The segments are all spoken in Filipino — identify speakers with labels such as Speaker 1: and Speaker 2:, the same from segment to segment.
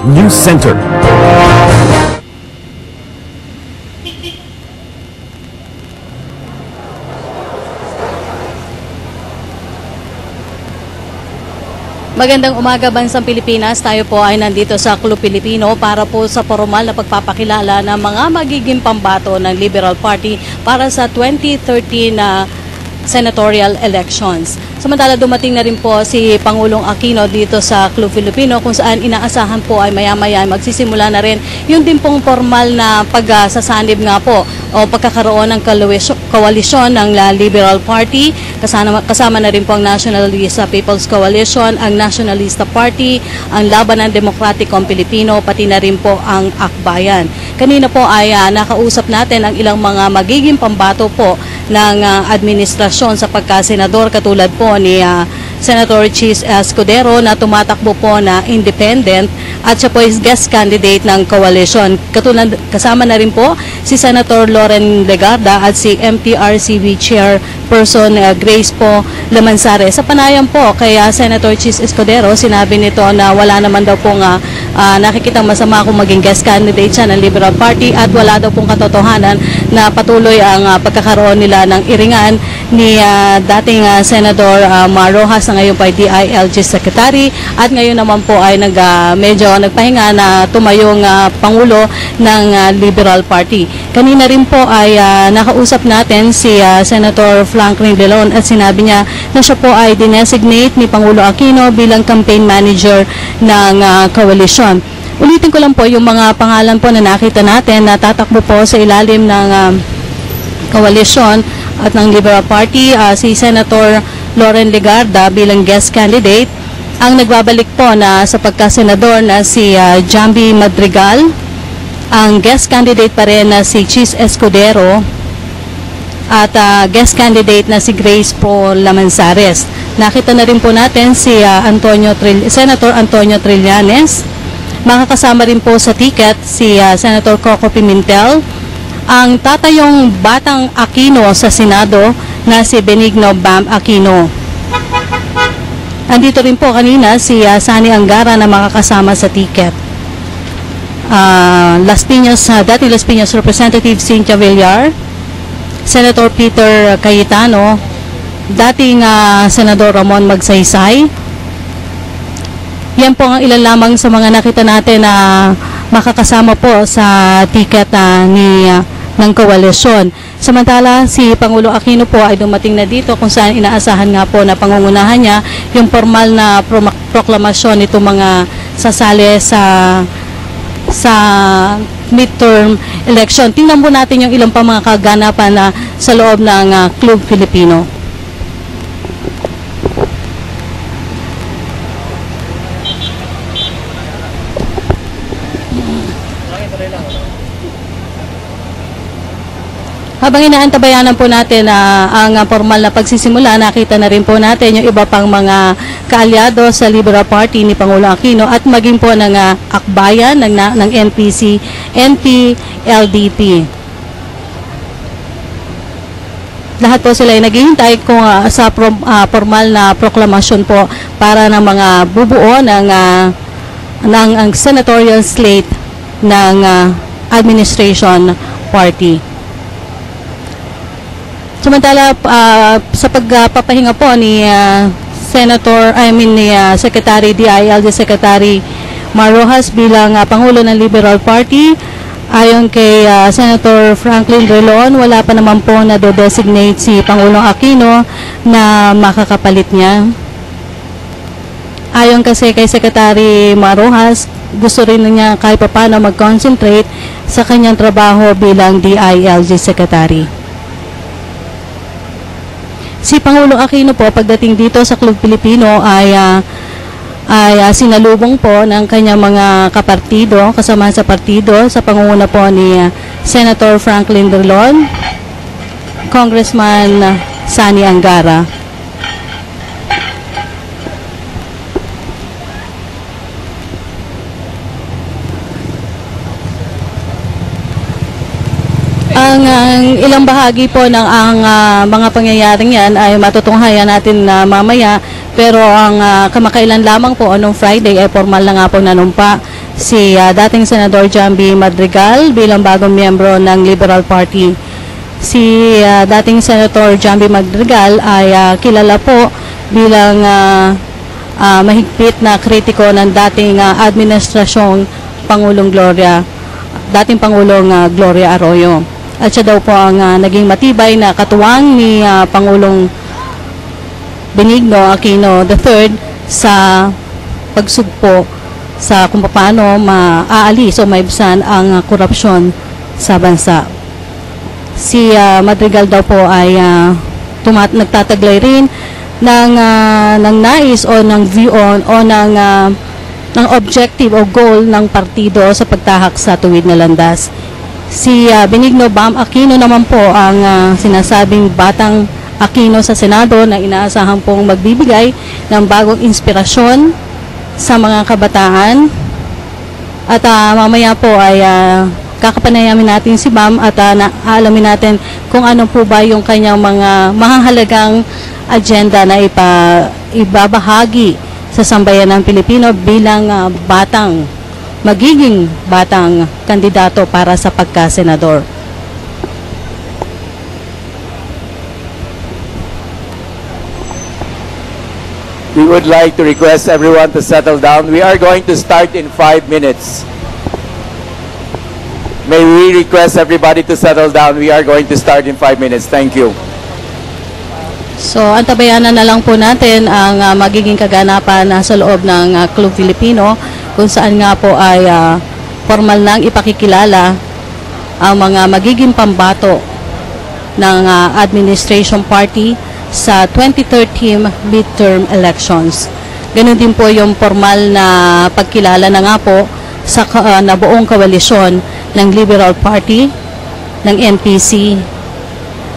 Speaker 1: News Center.
Speaker 2: Magandang umaga, Bansang Pilipinas. Tayo po ay nandito sa Club Pilipino para po sa formal na pagpapakilala ng mga magiging pambato ng Liberal Party para sa 2013 na senatorial elections. Samantala, dumating na rin po si Pangulong Aquino dito sa Club Filipino kung saan inaasahan po ay maya-maya magsisimula na rin yung din pong formal na pagsasanib nga po o pagkakaroon ng koalisyon ng Liberal Party. Kasama na rin po ang Nationalista People's Coalition, ang Nationalista Party, ang Labanan Demokratikong Pilipino, pati na rin po ang Akbayan. Kanina po ay nakausap natin ang ilang mga magiging pambato po ng administrasyon sa pagkasenador, katulad po ni Senator Chis Escudero na tumatakbo po na independent at siya po is guest candidate ng coalition. Kasama na rin po si Senator Loren Legarda at si MTRCB Chairperson Grace po Lamansare. Sa panayam po kay Senator Chis Escudero, sinabi nito na wala naman daw pong nakikitang masama kung maging guest candidate siya ng Liberal Party at wala daw pong katotohanan na patuloy ang pagkakaroon nila ng iringan ni dating Senador Mar Rojas na ngayon po ay DILG Secretary at ngayon naman po ay medyo nagpahinga na tumayong Pangulo ng Liberal Party. Kanina rin po ay nakausap natin si Senator Franklin Drilon at sinabi niya na siya po ay dinesignate ni Pangulo Aquino bilang campaign manager ng coalition. Ulitin ko lang po yung mga pangalan po na nakita natin na tatakbo po sa ilalim ng coalition at ng Liberal Party. Si Senator Loren Legarda bilang guest candidate, ang nagbabalik po na sa pagkasenador na si Jambi Madrigal, ang guest candidate pa rin na si Chis Escudero at guest candidate na si Grace po Lamansares. Nakita na rin po natin si Senator Antonio Trillanes. Makakasama rin po sa ticket si Senator Coco Pimentel, ang tatayong batang Aquino sa Senado na si Benigno Bam Aquino. Andito rin po kanina si Sani Angara na makakasama sa ticket. Dating Las Piñas Representative Cynthia Villar, Senator Peter Cayetano, dating Senador Ramon Magsaysay. Yan po ang ilan lamang sa mga nakita natin na makakasama po sa ticket ng koalisyon. Samantala, si Pangulo Aquino po ay dumating na dito kung saan inaasahan nga po na pangungunahan niya yung formal na proklamasyon nito mga sasali sa midterm election. Tingnan po natin yung ilang pa mga kaganapan na sa loob ng Club Filipino. Habang inaantabayanan po natin ang formal na pagsisimula, nakita na rin po natin yung iba pang mga kaalyado sa Liberal Party ni Pangulo Aquino at maging po ng Akbayan ng NPC, NP, LDP. Lahat po sila ay naghihintay kung sa formal na proklamasyon po para ng mga bubuo ng senatorial slate ng administration party. Samantala, sa pagpapahinga po ni Secretary DILG Secretary Mar Rojas bilang Pangulo ng Liberal Party, ayon kay Senator Franklin Drilon, wala pa naman po na designate si Pangulong Aquino na makakapalit niya. Ayon kasi kay Secretary Mar Rojas, gusto rin niya kahit paano mag-concentrate sa kanyang trabaho bilang DILG Secretary. Si Pangulong Aquino po pagdating dito sa Club Pilipino ay sinalubong po ng kanyang mga kapartido, kasama sa partido, sa pangunguna po ni Senator Franklin Drilon, Congressman Sani Angara. Ang ilang bahagi po ng mga pangyayaring yan ay matutunghayan natin mamaya, pero ang kamakailan lamang po noong Friday ay formal na nga po nanumpa si dating Senador Jamby Madrigal bilang bagong miyembro ng Liberal Party. Si dating Senator Jamby Madrigal ay kilala po bilang mahigpit na kritiko ng dating administrasyong dating Pangulong Gloria Arroyo. At siya daw po ang naging matibay na katuwang ni Pangulong Benigno Aquino III sa pagsugpo sa kung paano maaalis o maibsan ang korupsyon sa bansa. Si Madrigal daw po ay nagtataglay rin ng nais o ng view o ng objective o goal ng partido sa pagtahak sa tuwid na landas. Si Benigno Bam Aquino naman po ang sinasabing batang Aquino sa Senado na inaasahan pong magbibigay ng bagong inspirasyon sa mga kabataan. At mamaya po ay kakapanayamin natin si Bam at aalamin natin kung ano po ba yung kanyang mga mahahalagang agenda na ibabahagi sa sambayan ng Pilipino bilang magiging batang kandidato para sa pagka-senador.
Speaker 1: We would like to request everyone to settle down. We are going to start in 5 minutes. May we request everybody to settle down. We are going to start in 5 minutes. Thank you.
Speaker 2: So, antabayanan na lang po natin ang magiging kaganapan sa loob ng Club Filipino, kung saan nga po ay formal nang ipakikilala ang mga magiging pambato ng administration party sa 2013 midterm elections. Ganun din po yung formal na pagkilala na nga po sa nabuong koalisyon ng Liberal Party, ng NPC,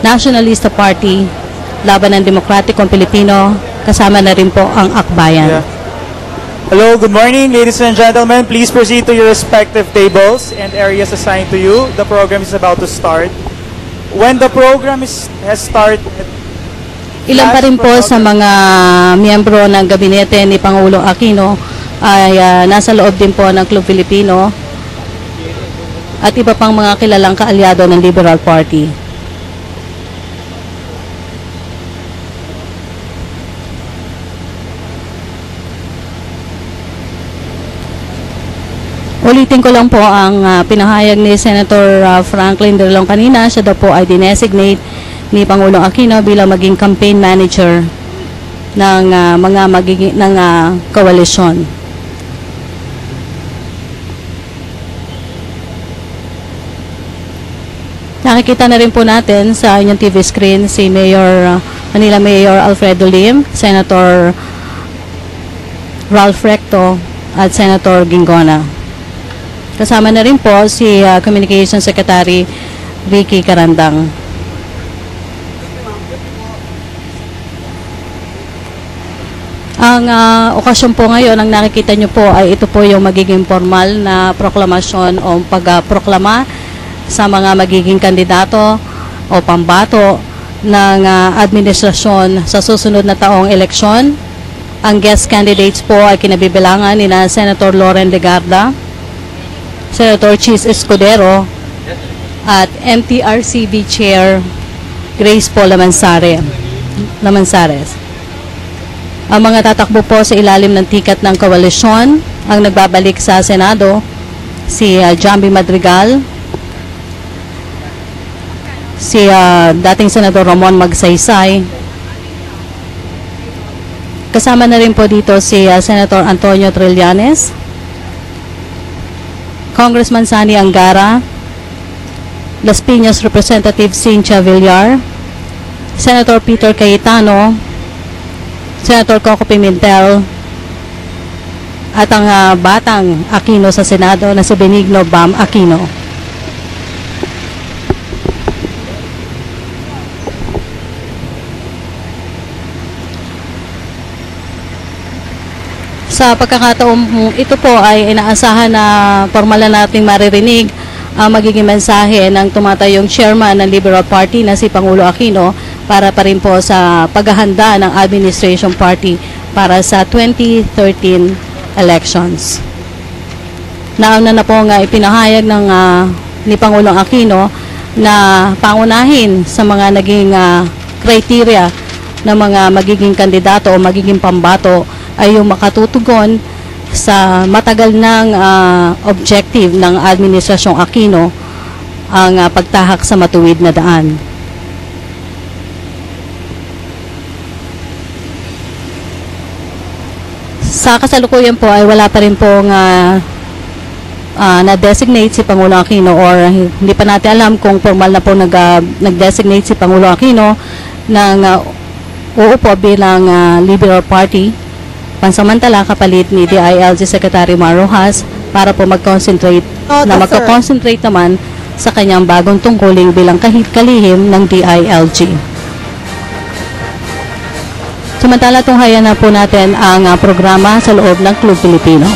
Speaker 2: Nationalista Party, Laban ng Demokratikong Pilipino, kasama na rin po ang Akbayan.
Speaker 3: Yeah. Hello, good morning ladies and gentlemen. Please proceed to your respective tables and areas assigned to you. The program is about to start. When the program has started,
Speaker 2: ilan pa rin po sa mga miyembro ng gabinete ni Pangulong Aquino ay nasa loob din po ng Club Filipino at iba pang mga kilalang kaalyado ng Liberal Party. Ulitin ko lang po ang pinahayag ni Senator Franklin Drilon kanina. Siya daw po ay dinesignate ni Pangulong Aquino bilang maging campaign manager ng koalisyon. Nakikita na rin po natin sa inyong TV screen si Manila Mayor Alfredo Lim, Senator Ralph Recto at Senator Gingona. Kasama na rin po si Communication Secretary Vicky Carandang. Ang okasyon po ngayon, ang nakikita nyo po ay ito po yung magiging formal na proklamasyon o pagproklama sa mga magiging kandidato o pambato ng administrasyon sa susunod na taong eleksyon. Ang guest candidates po ay kinabibilangan ni Senator Loren Legarda, Senator Chis Escudero at MTRCB Chair Grace Paul Lamanzares. Ang mga tatakbo po sa ilalim ng tikat ng koalisyon ang nagbabalik sa Senado, si Jamby Madrigal, si dating Senador Ramon Magsaysay, kasama na rin po dito si Senator Antonio Trillanes, Congressman Sani Angara, Las Piñas Representative Cynthia Villar, Senator Peter Cayetano, Senator Coco Pimentel, at ang batang Aquino sa Senado na si Benigno Bam Aquino. Sa pagkakataong ito po ay inaasahan na formal na nating maririnig ang magiging mensahe ng tumatayong chairman ng Liberal Party na si Pangulo Aquino para pa rin po sa paghahanda ng administration party para sa 2013 elections. nauna na po nga ipinahayag ng ni Pangulong Aquino na pangunahin sa mga naging criteria ng mga magiging kandidato o magiging pambato ay yung makatutugon sa matagal ng objective ng Administrasyong Aquino, ang pagtahak sa matuwid na daan. Sa kasalukuyan po ay wala pa rin pong na-designate si Pangulong Aquino, or hindi pa natin alam kung formal na po nag-designate si Pangulong Aquino ng uupo bilang Liberal Party pansamantala kapalit ni DILG Secretary Mar Rojas para po mag-concentrate magko-concentrate naman sa kanyang bagong tungkulin bilang kalihim ng DILG. Samantala, tunghayan na po natin ang programa sa loob ng Club Pilipino.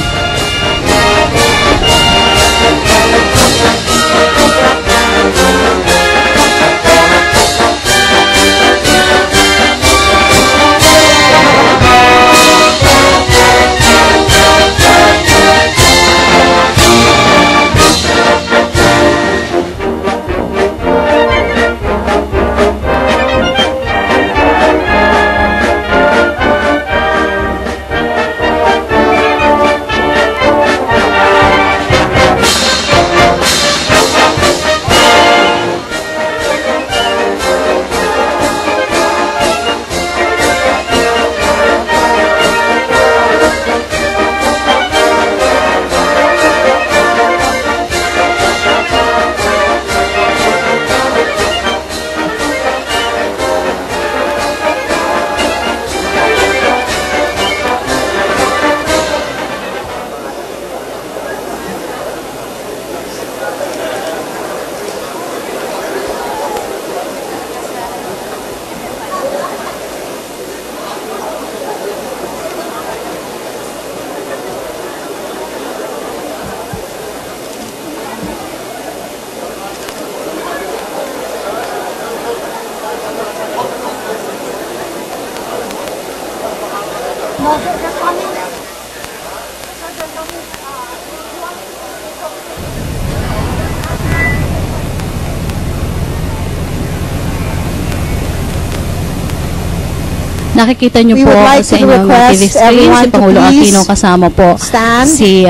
Speaker 2: Nakikita niyo po sa inyong TV screen si Pangulo Aquino, kasama po si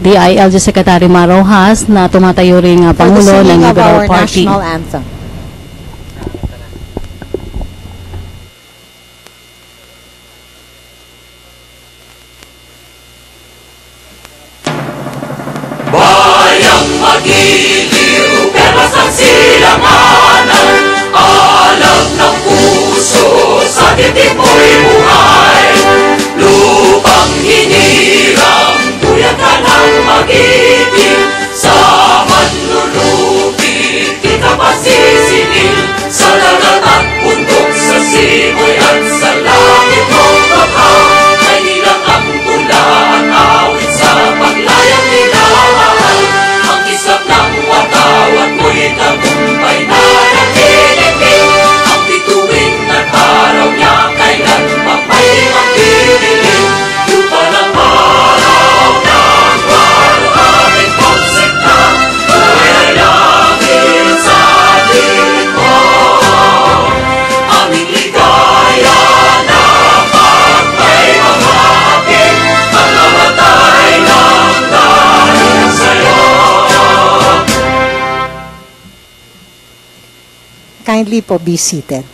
Speaker 2: DILG Secretary Mar Rojas na tumatayo ring Pangulo ng Liberal Party.
Speaker 4: Bayang magiliw, perlas ang silanganan, alam ng puso, sa titik mo'y buhay. Lupang hinirang, tuyang ka ng mag-ibig, sa manlulupit, di ka pasisingil, sa dagat at bundok, sa simoy at sa langit mong baka, ay nilang ang tula at awit sa paglayang nilahan. Ang islap ng watawat mo'y tagumpay na nakiligil, ang bituin at araw niya kailan pa may magdidilim. Lupa ng araw ng walo aming konsepta, buhay ay langit sa dilim mo. Aming ligaya na pag may mahapit, ang namatay ng dahil sa'yo.
Speaker 5: Kindly po be seated.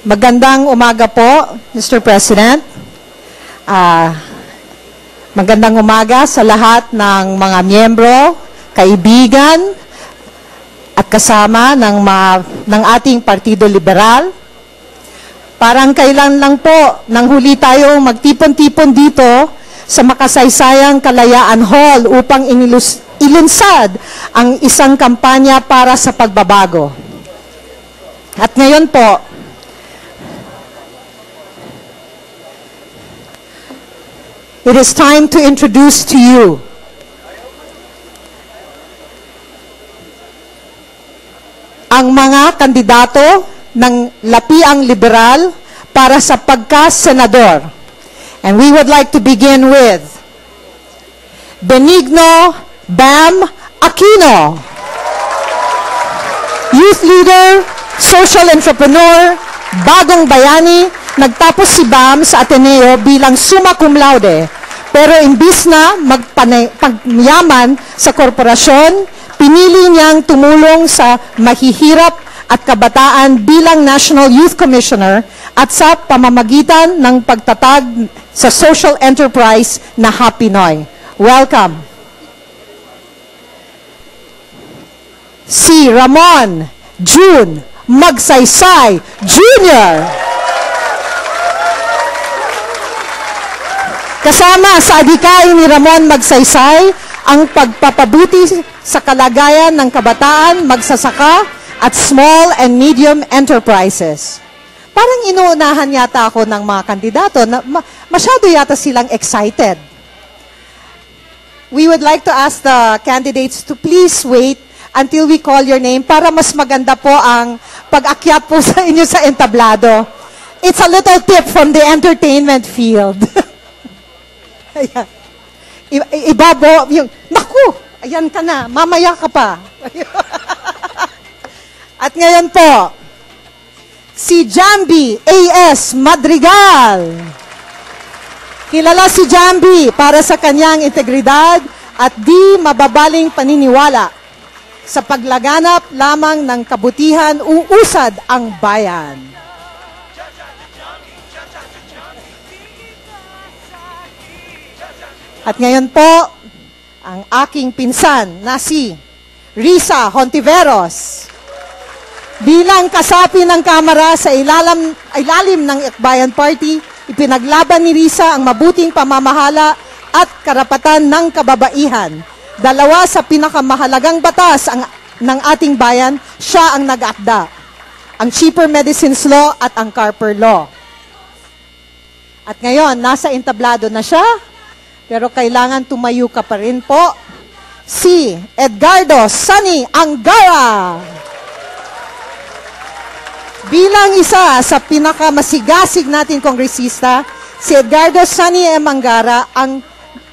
Speaker 5: Magandang umaga po, Mr. President. Magandang umaga sa lahat ng mga miyembro, kaibigan, at kasama ng ating Partido Liberal. Parang kailan lang po nang huli tayo magtipon-tipon dito sa makasaysayang Kalayaan Hall upang ilunsad ang isang kampanya para sa pagbabago. At ngayon po, it is time to introduce to you ang mga kandidato ng Lapiang Liberal para sa pagka-senador. And we would like to begin with Benigno Bam Aquino. Youth leader, social entrepreneur, bagong bayani, nagtapos si Bam sa Ateneo bilang summa cum laude. Pero imbis na magyaman sa korporasyon, pinili niyang tumulong sa mahihirap at kabataan bilang National Youth Commissioner at sa pamamagitan ng pagtatag sa social enterprise na Hapinoy. Welcome. Si Ramon June Magsaysay Jr. Kasama sa adhikain ni Ramon Magsaysay ang pagpapabuti sa kalagayan ng kabataan, magsasaka at small and medium enterprises. Parang inuunahan yata ako ng mga kandidato na masyado yata silang excited. We would like to ask the candidates to please wait until we call your name para mas maganda po ang pag-akyat po sa inyo sa entablado. It's a little tip from the entertainment field. Ayan. Ibabo, yung, naku, ayan ka na, mamaya ka pa. At ngayon po, si Jambi A.S. Madrigal. Kilala si Jambi para sa kanyang integridad at di mababaling paniniwala sa paglaganap lamang ng kabutihan uusad ang bayan. At ngayon po, ang aking pinsan na si Risa Hontiveros. Bilang kasapi ng Kamara sa ilalim ng Akbayan Party, ipinaglaban ni Risa ang mabuting pamamahala at karapatan ng kababaihan. Dalawa sa pinakamahalagang batas ng ating bayan, siya ang nag-akda. Ang Cheaper Medicines Law at ang Carper Law. At ngayon, nasa entablado na siya, pero kailangan tumayo ka pa rin po. Si Edgardo Sunny Angara. Bilang isa sa pinakamasigasig natin kongresista, si Edgardo Sunny M. Angara ang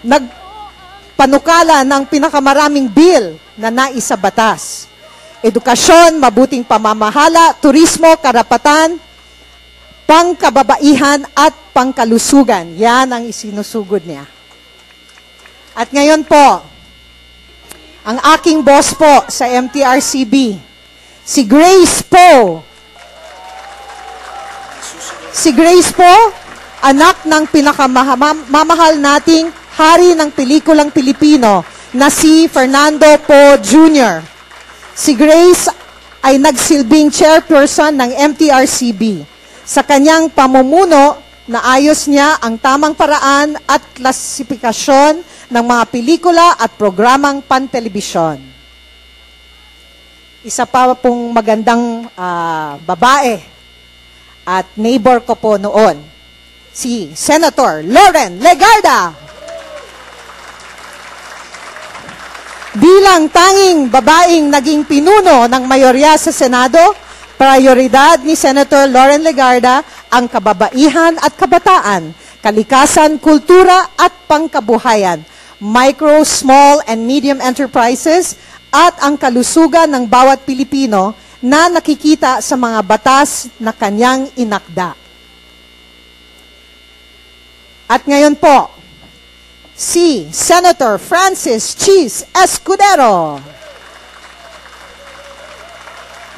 Speaker 5: nagpanukala ng pinakamaraming bill na naisabatas. Edukasyon, mabuting pamamahala, turismo, karapatan, pangkababaihan at pangkalusugan. Yan ang isinusugod niya. At ngayon po, ang aking boss po sa MTRCB, si Grace Po. Si Grace Po, anak ng pinakamamahal nating hari ng pelikulang Pilipino na si Fernando Po Jr. Si Grace ay nagsilbing chairperson ng MTRCB. Sa kanyang pamumuno, naayos niya ang tamang paraan at klasifikasyon ng mga pelikula at programang pantelebisyon. Isa pa pong magandang babae at neighbor ko po noon, si Senator Loren Legarda. Bilang tanging babaeng naging pinuno ng mayorya sa Senado, prioridad ni Senator Loren Legarda ang kababaihan at kabataan, kalikasan, kultura at pangkabuhayan, micro, small, and medium enterprises, at ang kalusugan ng bawat Pilipino na nakikita sa mga batas na kanyang inakda. At ngayon po, si Senator Francis Cheese Escudero.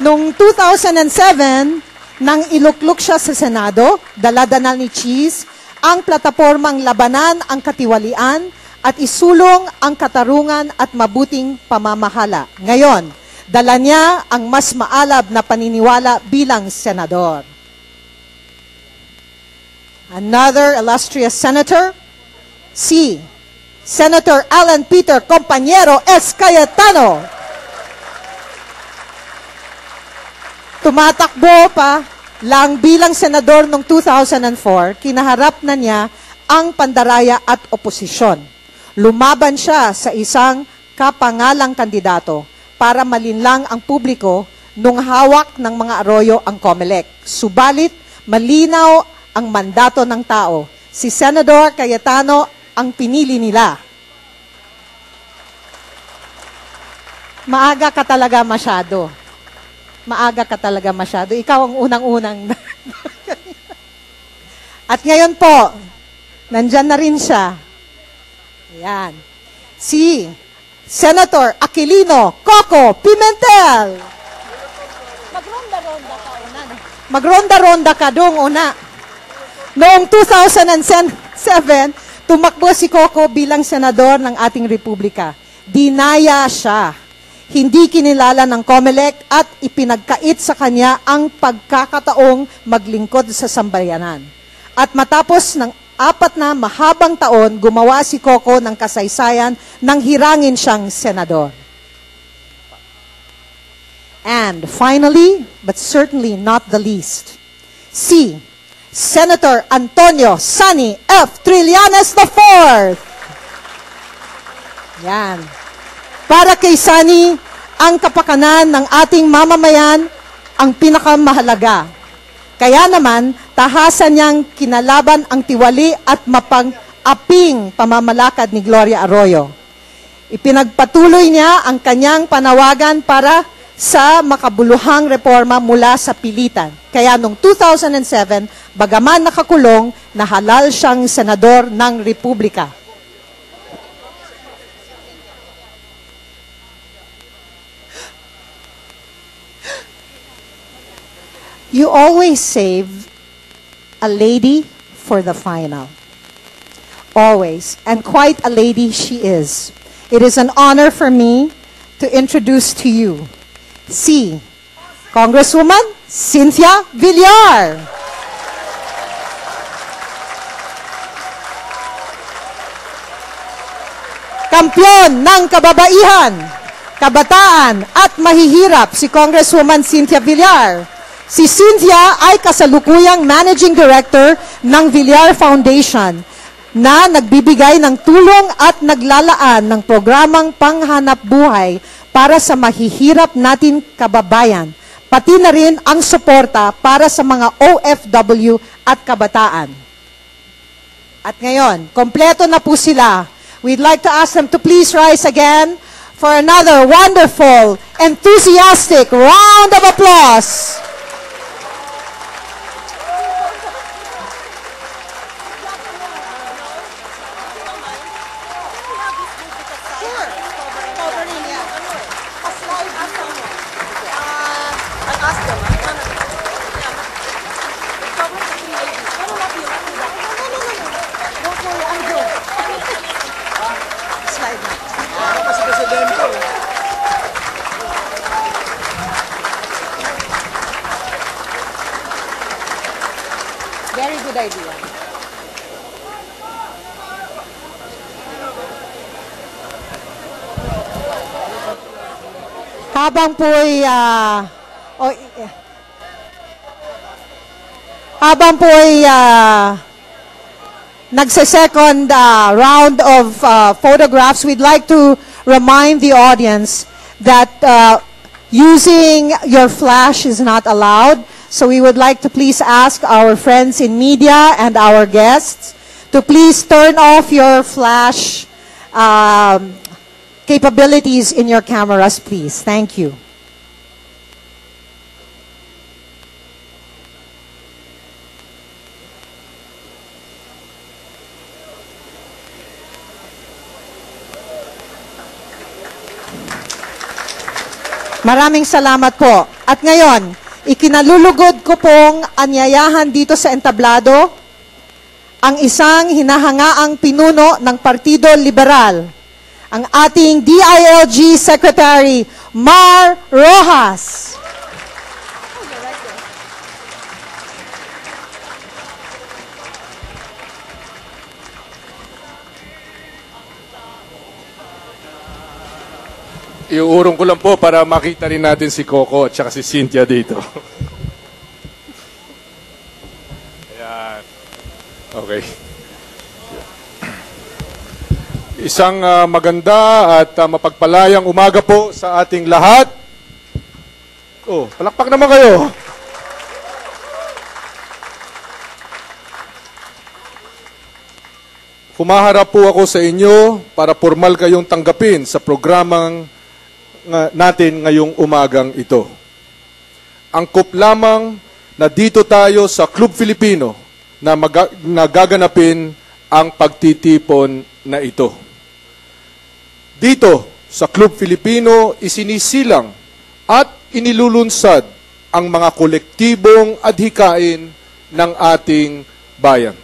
Speaker 5: Noong 2007, nang iluklok siya sa Senado, dala-dala ni Cheese ang platapormang labanan ang katiwalian at isulong ang katarungan at mabuting pamamahala. Ngayon, dala niya ang mas maalab na paniniwala bilang senador. Another illustrious senator, si Senator Alan Peter Compañero S. Cayetano. Tumatakbo pa lang bilang senador noong 2004, kinaharap na niya ang pandaraya at oposisyon. Lumaban siya sa isang kapangalang kandidato para malinlang ang publiko nung hawak ng mga arroyo ang COMELEC. Subalit, malinaw ang mandato ng tao. Si Senador Cayetano ang pinili nila. Maaga ka talaga masyado. Maaga ka talaga masyado. Ikaw ang unang-unang. At ngayon po, nandyan na rin siya. Ayan. Si Senator Aquilino Coco Pimentel. Magronda-ronda ka una. Magronda-ronda ka doon una. Noong 2007, tumakbo si Coco bilang senador ng ating republika. Dinaya siya. Hindi kinilala ng COMELEC at ipinagkait sa kanya ang pagkakataong maglingkod sa sambayanan. At matapos ng 4 na mahabang taon, gumawa si Coco ng kasaysayan nang hirangin siyang senador. And finally, but certainly not the least, si Senator Antonio Sunny F. Trillanes IV. Yan. Para kay Sunny, ang kapakanan ng ating mamamayan ang pinakamahalaga. Kaya naman, tahasan niyang kinalaban ang tiwali at mapang-aping pamamalakad ni Gloria Arroyo. Ipinagpatuloy niya ang kanyang panawagan para sa makabuluhang reforma mula sa pilitan. Kaya noong 2007, bagaman nakakulong, nahalal siyang senador ng Republika. You always save a lady for the final. Always. And quite a lady she is. It is an honor for me to introduce to you si Congresswoman Cynthia Villar. Kampiyon ng kababaihan, kabataan at mahihirap si Congresswoman Cynthia Villar. Si Cynthia ay kasalukuyang Managing Director ng Villar Foundation na nagbibigay ng tulong at naglalaan ng programang panghanap buhay para sa mahihirap natin kababayan, pati na rin ang suporta para sa mga OFW at kabataan. At ngayon, kompleto na po sila. We'd like to ask them to please rise again for another wonderful, enthusiastic round of applause. Very good idea. Habang po'y nagse-second round of photographs, we'd like to remind the audience that using your flash is not allowed. So we would like to please ask our friends in media and our guests to please turn off your flash capabilities in your cameras, please. Thank you. Maraming salamat po. At ngayon, ikinalulugod ko pong anyayahan dito sa entablado ang isang hinahangaang pinuno ng Partido Liberal, ang ating DILG Secretary, Mar Rojas.
Speaker 6: Iuurong ko lang po para makita rin natin si Coco at saka si Cynthia dito. Ayan. Okay. Isang maganda at mapagpalayang umaga po sa ating lahat. Oh, palakpak naman kayo. Humaharap po ako sa inyo para formal kayong tanggapin sa programang natin ngayong umagang ito. Angkop lamang na dito tayo sa Club Filipino na gaganapin ang pagtitipon na ito. Dito sa Club Filipino, isinisilang at inilulunsad ang mga kolektibong adhikain ng ating bayan.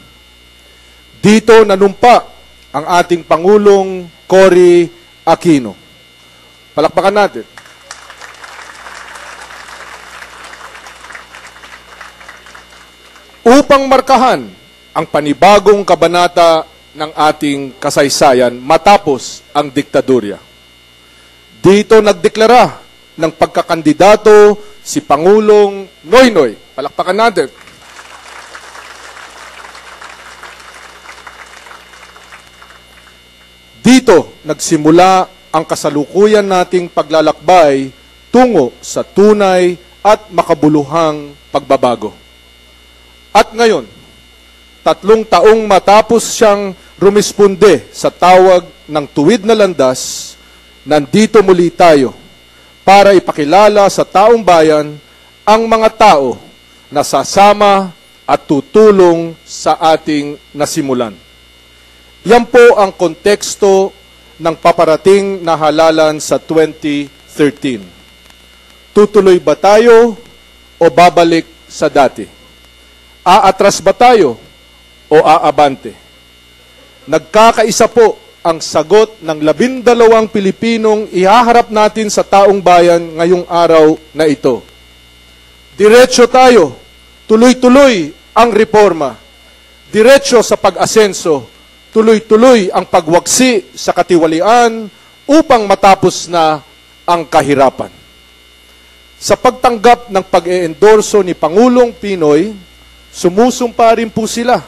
Speaker 6: Dito nanumpa ang ating Pangulong Cory Aquino. Palakpakan natin. Upang markahan ang panibagong kabanata ng ating kasaysayan matapos ang diktadurya. Dito nagdeklara ng pagkakandidato si Pangulong Noynoy. Palakpakan natin. Dito nagsimula ang kasalukuyan nating paglalakbay tungo sa tunay at makabuluhang pagbabago. At ngayon, 3 taong matapos siyang rumisponde sa tawag ng tuwid na landas, nandito muli tayo para ipakilala sa taong bayan ang mga tao na sasama at tutulong sa ating nasimulan. Yan po ang konteksto ng paparating na halalan sa 2013. Tutuloy ba tayo o babalik sa dati? Aatras ba tayo o aabante? Nagkakaisa po ang sagot ng 12 Pilipinong ihaharap natin sa taong bayan ngayong araw na ito. Diretso tayo, tuloy-tuloy ang reforma. Diretso sa pag-asenso, tuloy-tuloy ang pagwaksi sa katiwalian upang matapos na ang kahirapan. Sa pagtanggap ng pag-eendorso ni Pangulong Pinoy, sumusumpa rin po sila.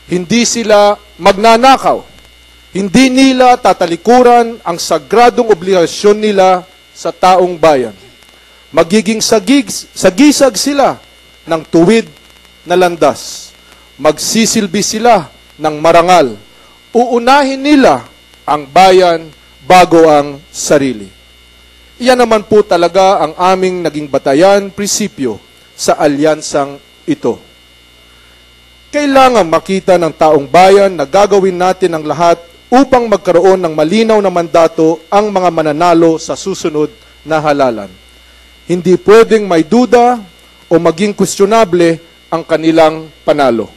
Speaker 6: Hindi sila magnanakaw. Hindi nila tatalikuran ang sagradong obligasyon nila sa taong bayan. Magiging sagisag sila ng tuwid na landas. Magsisilbi sila ng marangal. Uunahin nila ang bayan bago ang sarili. Iyan naman po talaga ang aming naging batayan, prinsipyo sa alyansang ito. Kailangan makita ng taong bayan na gagawin natin ang lahat upang magkaroon ng malinaw na mandato ang mga mananalo sa susunod na halalan. Hindi pwedeng may duda o maging questionable ang kanilang panalo.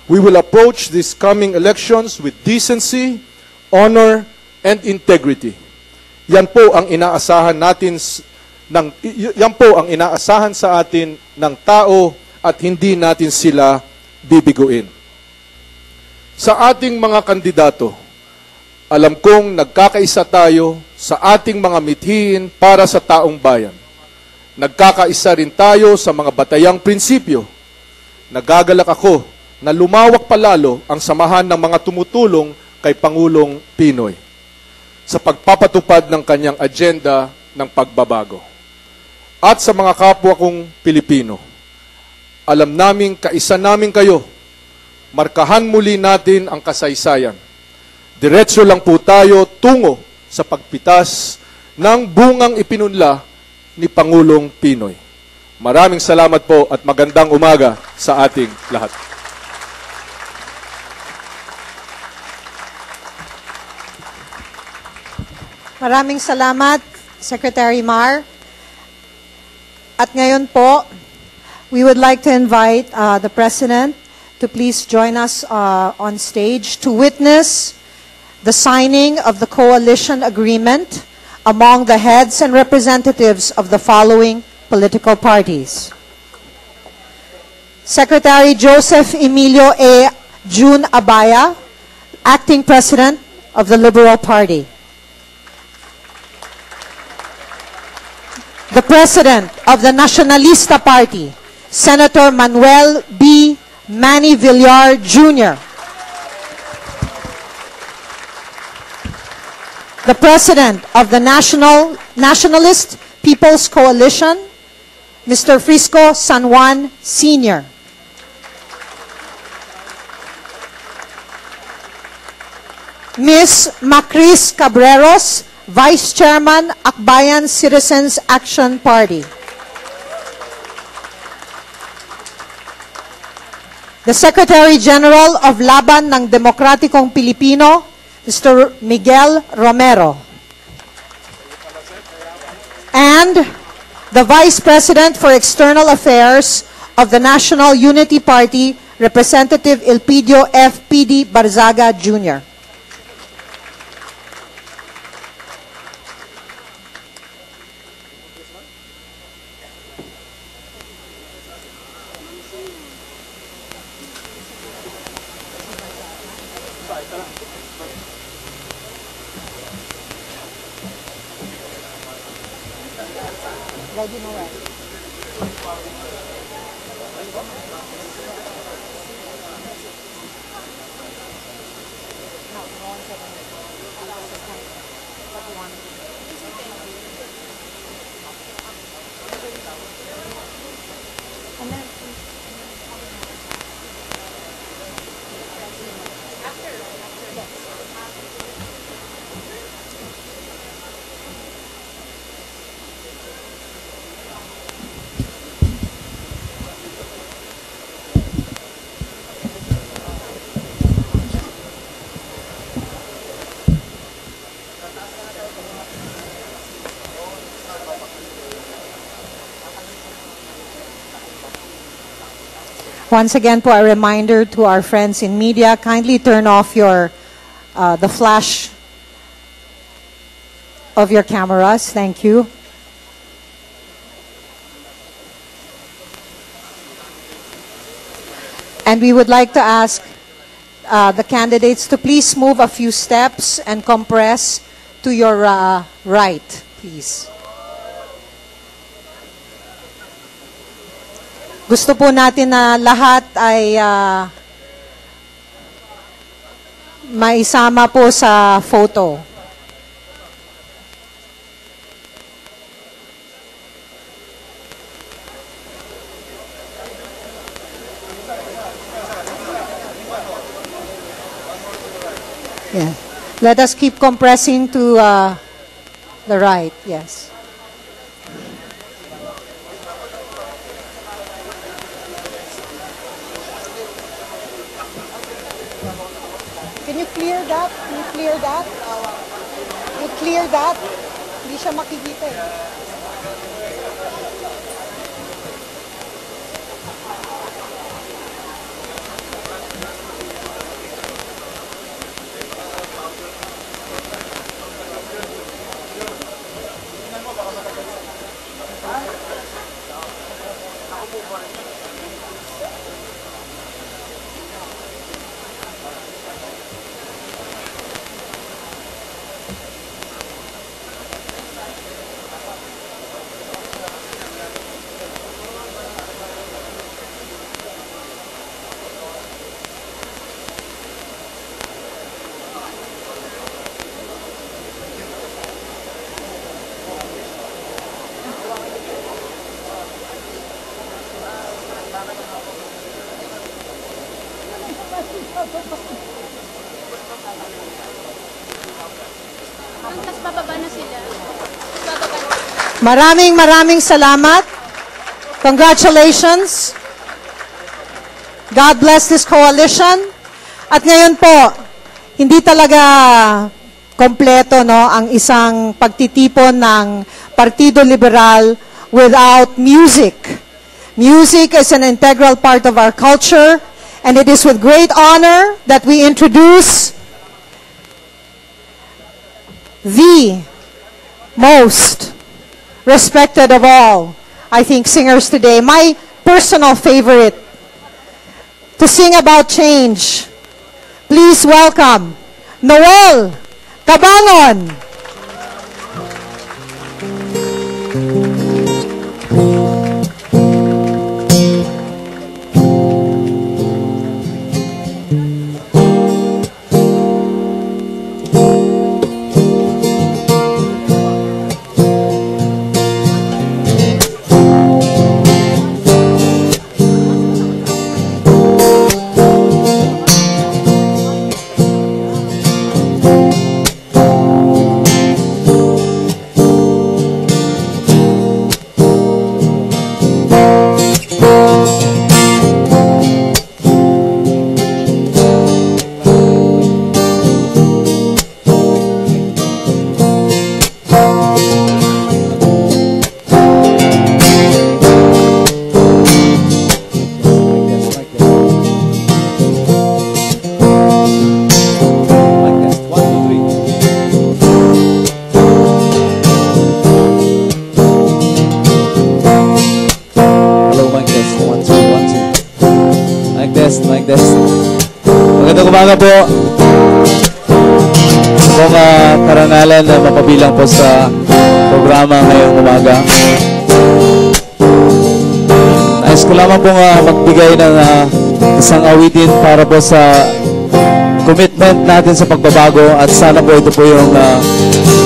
Speaker 6: We will approach these coming elections with decency, honor, and integrity. Yan po ang inaasahan natin yan po ang inaasahan sa atin ng tao at hindi natin sila bibiguin. Sa ating mga kandidato, alam kong nagkakaisa tayo sa ating mga mithiin para sa taong bayan. Nagkakaisa rin tayo sa mga batayang prinsipyo. Nagagalak ako na lumawak palalo ang samahan ng mga tumutulong kay Pangulong Pinoy sa pagpapatupad ng kanyang agenda ng pagbabago. At sa mga kapwa kong Pilipino, alam naming kaisa namin kayo, markahan muli natin ang kasaysayan. Diretso lang po tayo tungo sa pagpitas ng bungang ipinunla ni Pangulong Pinoy. Maraming salamat po at magandang umaga sa ating lahat.
Speaker 5: Maraming salamat, Secretary Mar. At ngayon po, we would like to invite the President to please join us on stage to witness the signing of the coalition agreement among the heads and representatives of the following political parties. Secretary Joseph Emilio A. June Abaya, Acting President of the Liberal Party. The President of the Nacionalista Party, Senator Manuel B. Manny Villar, Jr. The President of the Nationalist People's Coalition, Mr. Frisco San Juan, Sr. Ms. Macris Cabreros, Vice Chairman, Akbayan Citizens Action Party. The Secretary General of Laban ng Demokratikong Pilipino, Mr. Miguel Romero. And the Vice President for External Affairs of the National Unity Party, Representative Elpidio F. P.D. Barzaga, Jr. Once again, po, a reminder to our friends in media, kindly turn off your the flash of your cameras. Thank you. And we would like to ask the candidates to please move a few steps and compress to your right, please. Gusto po natin na lahat ay maisama po sa photo. Yeah. Let us keep compressing to the right, yes. Can you clear that? Can you clear that? You clear that? Hindi siya makikita eh. Maraming salamat. Congratulations. God bless this coalition. At ngayon po, hindi talaga kompleto ang isang pagtitipon ng Partido Liberal without music. Music is an integral part of our culture, and it is with great honor that we introduce the most respected of all, I think, singers today. My personal favorite to sing about change. Please welcome Noel Cabangon.
Speaker 1: umaga po. Kung karangalan na mapabilang po sa programa ngayong umaga. Nais ko lamang po magbigay ng isang awitin para po sa commitment natin sa pagbabago at sana po ito po yung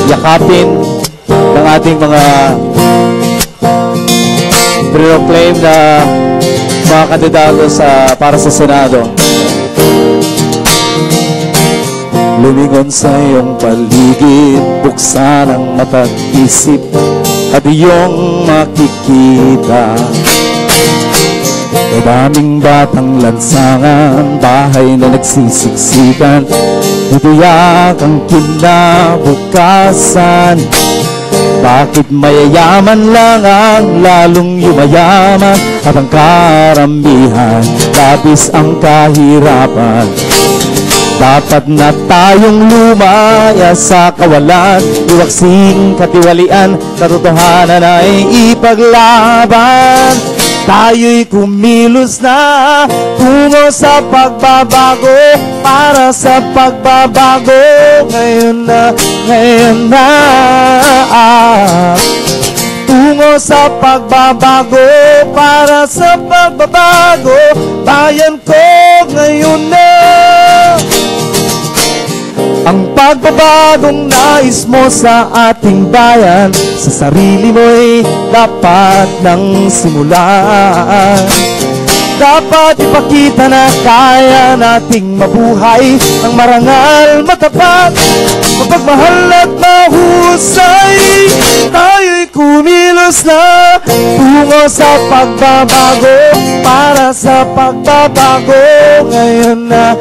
Speaker 1: yakapin ng ating mga proclaim na mga kandidato para sa Senado. Lumingon sa iyong paligid, buksan ang mata't isip at iyong makikita. Madaming batang lansangan, bahay na nagsisiksikan, titiyak ang kinabukasan. Bakit mayayaman lang ang lalong yumayaman at ang karamihan labis ang kahirapan? Dapat na tayong lumaya sa kawalan, iwaksing katiwalian, katotohanan ay ipaglaban. Tayo'y kumilos na tungo sa pagbabago, para sa pagbabago ngayon na tungo sa pagbabago, para sa pagbabago, bayan ko ngayon na. Ang pagbabagong nais mo sa ating bayan, sa sarili mo'y dapat nang simulan. Dapat ipakita na kaya nating mabuhay ang marangal, matapat, mapagmahal at mahusay. Tayo'y kumilos na tungo sa pagbabago, para sa pagbabago ngayon na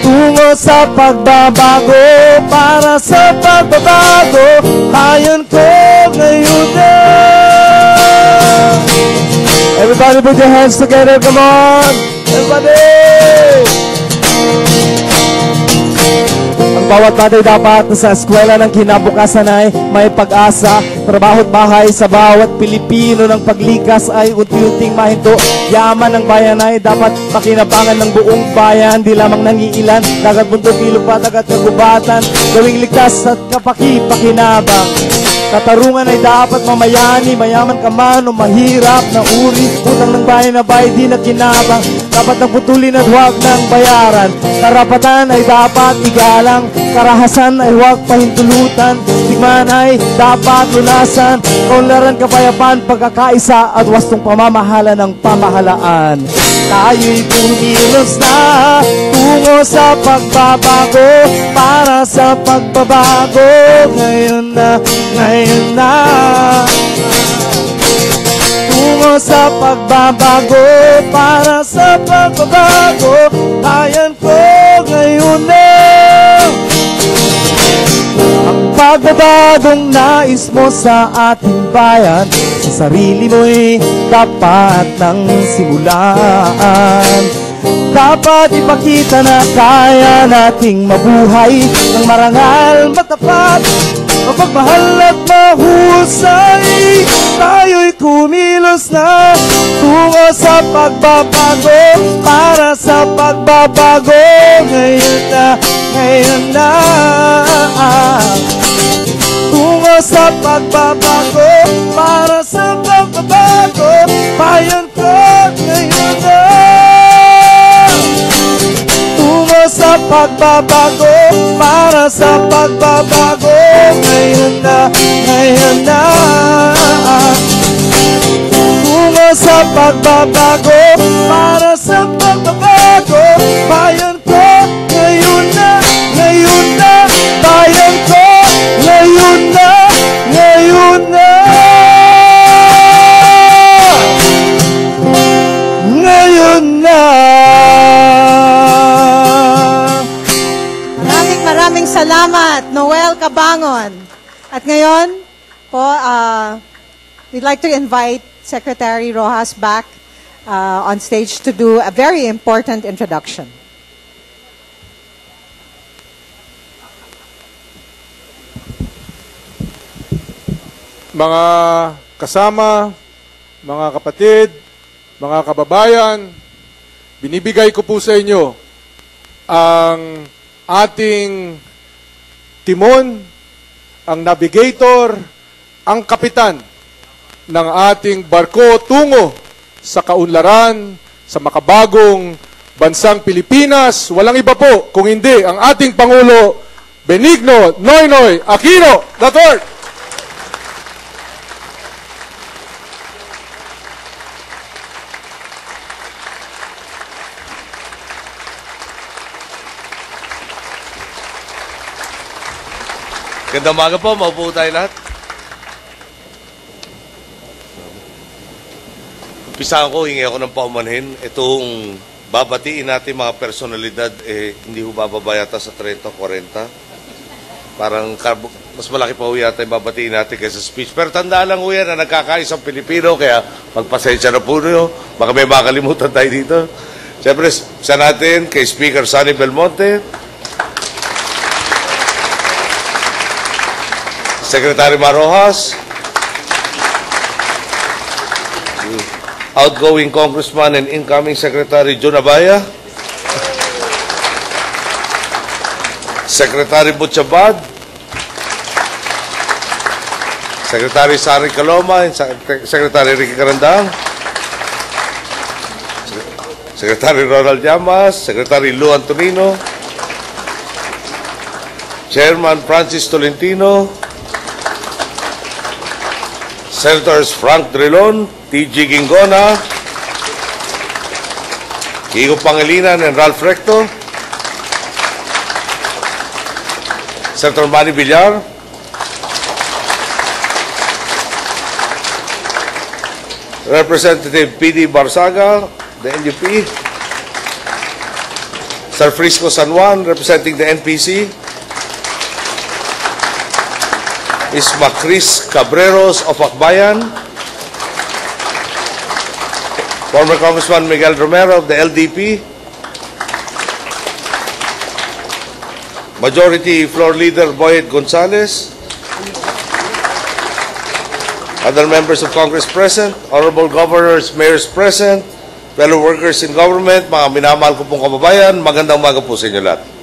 Speaker 1: tungo sa pagbabago, para sa pagbabago, bayan ko ngayon na. Everybody put your hands together, come on! Everybody! Ang bawat batay dapat sa eskwela ng kinabukasan ay may pag-asa. Trabaho at bahay sa bawat Pilipino ng paglikas ay unti-unting mahinto. Yaman ng bayan ay dapat makinabangan ng buong bayan, di lamang nangiilan. Dagat, bundok, ilog, patagat, kagubatan, gawing ligtas at kapaki-pakinabang. Katarungan ay dapat mamayani, mayaman ka man o mahirap na uri. Utang ng bayan na bayad di na kinabang, dapat nang putulin at huwag nang bayaran. Karapatan ay dapat igalang, karahasan ay huwag pahintulutan. Digmaan ay dapat lunasan, kaunlaran, kapayapaan, pagkakaisa at wastong pamamahala ng pamahalaan. Tayo'y kumilos na tungo sa pagbabago, para sa pagbabago ngayon na tungo sa pagbabago, para sa pagbabago, bayan ko ngayon na. Ang pagbabagong nais mo sa ating bayan, sa sarili mo'y dapat nang simulan. Dapat ipakita na kaya nating mabuhay ng marangal, matapat, mapagmahal at mahusay. Tayo'y kumilos na tungo sa pagbabago, para sa pagbabago ngayon na. Tungo sa pagbabago, para sa pagbabago, bayan ko ngayon na. Tungo sa pagbabago, para sa pagbabago ngayon na. Tungo sa pagbabago, para sa pagbabago, bayan ko ngayon na. Bayan ko ngayon na.
Speaker 5: Maraming salamat, Noel Cabangon. At ngayon po, we'd like to invite Secretary Rojas back on stage to do a very important introduction.
Speaker 6: Mga kasama, mga kapatid, mga kababayan, binibigay ko po sa inyo ang ating timon, ang navigator, ang kapitan ng ating barko tungo sa kaunlaran, sa makabagong bansang Pilipinas. Walang iba po kung hindi ang ating Pangulo Benigno Noynoy Aquino III.
Speaker 7: Gandang umaga po, maupo tayo lahat. Umpisahan ko, hingi ako ng paumanhin. Itong babatiin natin mga personalidad, hindi ho bababa yata sa 30-40. Parang mas malaki pa ho yata yung babatiin natin kaysa speech. Pero tandaan lang ho yan na nagkakaisang Pilipino, kaya magpasensya na po nyo. Baka may makalimutan tayo dito. Siyempre, sa natin, kay Speaker Sonny Belmonte, Secretary Marojas, outgoing Congressman and incoming Secretary Jun Abaya, Secretary Butchabad, Secretary Sari Caloma, and Secretary Ricky Carandang, Secretary Ronald Llamas, Secretary Lou Antonino, Chairman Francis Tolentino, Senators Frank Drilon, T.G. Gingona, Kiko Pangilinan, and Ralph Recto, Senator Manny Villar, Representative P.D. Barsaga, the NUP, Sir Frisco San Juan, representing the NPC, Ms. Macris Cabreros of Akbayan, former Congressman Miguel Romero of the LDP, Majority Floor Leader Boyet Gonzales, other members of Congress present, honorable governors, mayors present, fellow workers in government, mga minamahal ko pong kababayan, magandang umaga po sa inyo lahat.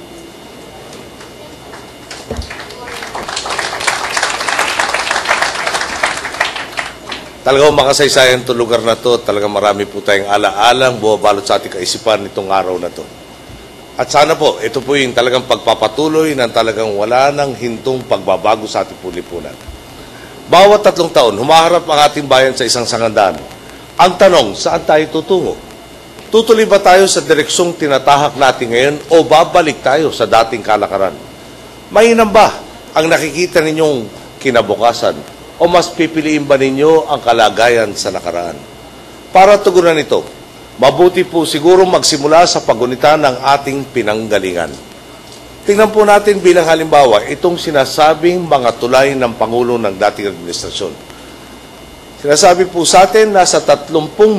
Speaker 7: Talagang makasaysayan itong lugar na to. Talagang marami po tayong ala-alang buwabalot sa ating kaisipan nitong araw na to. At sana po, ito po yung talagang pagpapatuloy ng talagang wala ng hintong pagbabago sa ating lipunan. Bawat 3 taon, humaharap ang ating bayan sa isang sangandaan. Ang tanong, saan tayo tutungo? Tutuloy ba tayo sa direksyong tinatahak natin ngayon o babalik tayo sa dating kalakaran? Mainam ba ang nakikita ninyong kinabukasan? O mas pipiliin ba ninyo ang kalagayan sa nakaraan? Para tugunan ito, mabuti po siguro magsimula sa pagunita ng ating pinanggalingan. Tingnan po natin bilang halimbawa itong sinasabing mga tulay ng Pangulo ng dating administrasyon. Sinasabi po sa atin na sa 30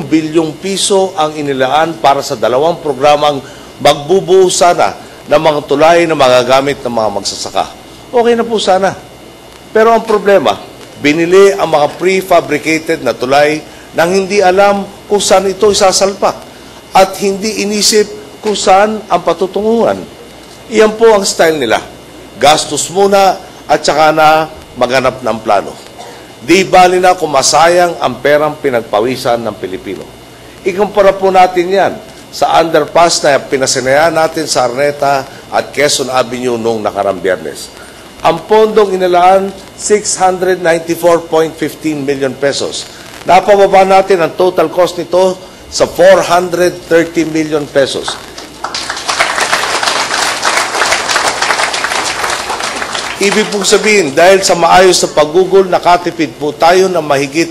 Speaker 7: bilyong piso ang inilaan para sa 2 programang magbubuo sana ng mga tulay na magagamit ng mga magsasaka. Okay na po sana. Pero ang problema, binili ang mga prefabricated na tulay nang hindi alam kung saan ito isasalpak at hindi inisip kung saan ang patutunguhan. Iyan po ang style nila. Gastos muna at saka na maghanap ng plano. Di bali na kung masayang ang perang pinagpawisan ng Pilipino. Ikumpara po natin yan sa underpass na pinasinayaan natin sa Araneta at Quezon Avenue noong nakarang Biyernes. Ang pondong inilaan, 694.15 million pesos. Napababa natin ang total cost nito sa 430 million pesos. Ibig pong sabihin, dahil sa maayos na paggugol, nakatipid po tayo ng mahigit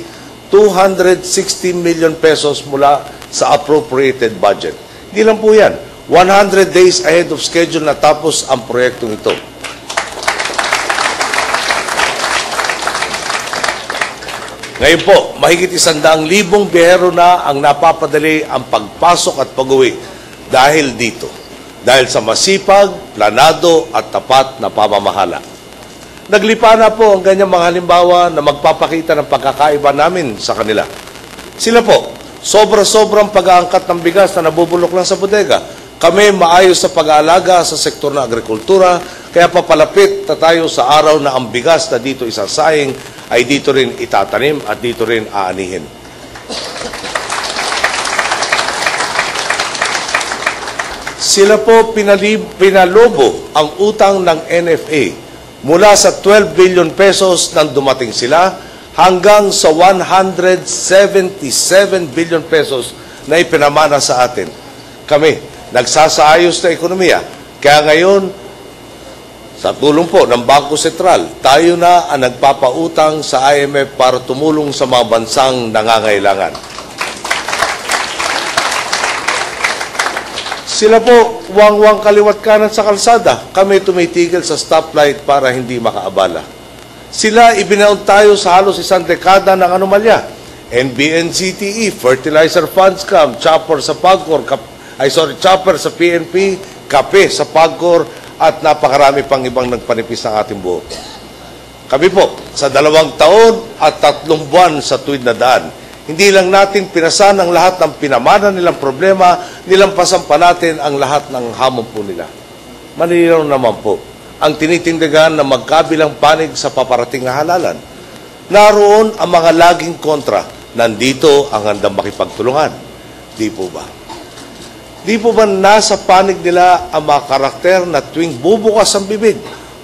Speaker 7: 260 million pesos mula sa appropriated budget. Hindi lang po yan. 100 days ahead of schedule natapos ang proyektong ito. Ngayon po, mahigit 100,000 biyahero na ang napapadali ang pagpasok at pag-uwi dahil dito. Dahil sa masipag, planado at tapat na pamamahala. Naglipa na po ang ganyang mga halimbawa na magpapakita ng pagkakaiba namin sa kanila. Sila po, Sobra-sobrang pag-aangkat ng bigas na nabubulok lang sa bodega. Kami maayos sa pag-aalaga sa sektor ng agrikultura, kaya papalapit na tayo sa araw na ang bigas na dito isasayang ay dito rin itatanim at dito rin aanihin. Sila po pinalobo ang utang ng NFA mula sa 12 billion pesos nang dumating sila hanggang sa 177 billion pesos na ipinamana sa atin. Kami, nagsasaayos na ekonomiya. Kaya ngayon, sa tulong po ng Bangko Sentral, tayo na ang nagpapautang sa IMF para tumulong sa mga bansang nangangailangan. Sila po, wang-wang kaliwat kanan sa kalsada. Kami tumitigil sa stoplight para hindi makaabala. Sila, ibinaon tayo sa halos isang dekada ng anomalya. NBNCTE, Fertilizer Funds Scam, chopper sa PAGCOR, chopper sa PNP, kape sa PAGCOR, at napakarami pang ibang nagpanipis ng ating buhok. Kami po, sa 2 taon at 3 buwan sa tuwid na daan, hindi lang natin pinasan ang lahat ng pinamana nilang problema, nilampasan pa natin ang lahat ng hamon po nila. Malinaw naman po, ang tinitindigan na magkabilang panig sa paparating na halalan. Naroon ang mga laging kontra. Nandito ang handang makipagtulungan. Di po ba? Di po ba nasa panig nila ang mga karakter na tuwing bubukas ang bibig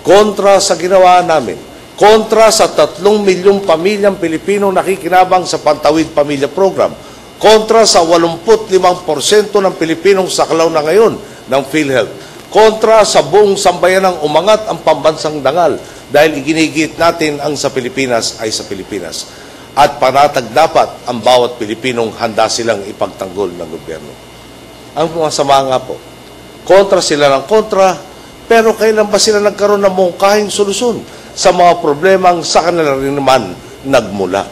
Speaker 7: kontra sa ginawa namin, kontra sa 3 milyong pamilyang Pilipino nakikinabang sa Pantawid Pamilya Program, kontra sa 85% ng Pilipinong saklaw na ngayon ng PhilHealth, kontra sa buong sambayanang umangat ang pambansang dangal dahil iginigit natin ang sa Pilipinas ay sa Pilipinas. At panatag dapat ang bawat Pilipinong handa silang ipagtanggol ng gobyerno. Ang mga sama nga po, kontra sila ng kontra, pero kailan ba sila nagkaroon ng mungkahing solusyon sa mga problemang sa kanila rin naman nagmula?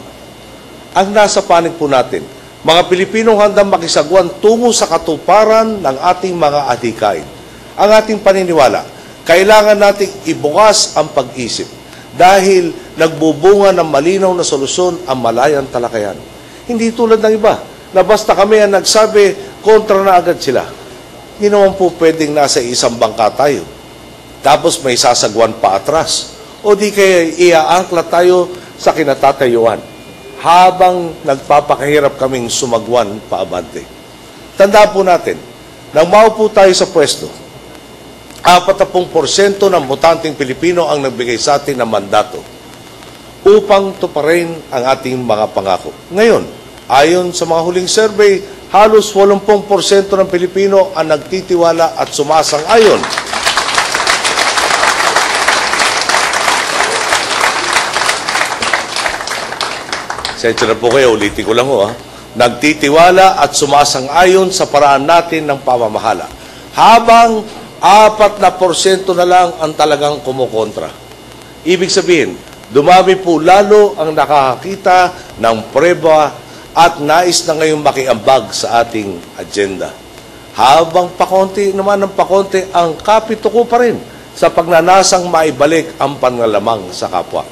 Speaker 7: Ang nasa panig po natin, mga Pilipinong handang makisagwan tungo sa katuparan ng ating mga adhikain. Ang ating paniniwala, kailangan nating ibukas ang pag-isip dahil nagbubunga ng malinaw na solusyon ang malayang talakayan. Hindi tulad ng iba na basta kami ang nagsabi, kontra na agad sila. Hindi naman po pwedeng nasa isang bangka tayo. Tapos may sasagwan pa atras. O di kaya iaangkla tayo sa kinatatayuan habang nagpapakahirap kaming sumagwan paabante. Tandaan po natin, nang maupo tayo sa pwesto, 40% ng botanteng Pilipino ang nagbigay sa atin ng mandato upang tuparin ang ating mga pangako. Ngayon, ayon sa mga huling survey, halos 80% ng Pilipino ang nagtitiwala at sumasang-ayon Sensya na po kayo, ulitin ko lang ho. Nagtitiwala at sumasang-ayon sa paraan natin ng pamamahala. Habang 4% na lang ang talagang kumukontra. Ibig sabihin, dumami po lalo ang nakakakita ng preba at nais na ngayong makiambag sa ating agenda. Habang pakonti naman ng pakonti, ang kapituko pa rin sa pagnanasang maibalik ang panlalamang sa kapwa.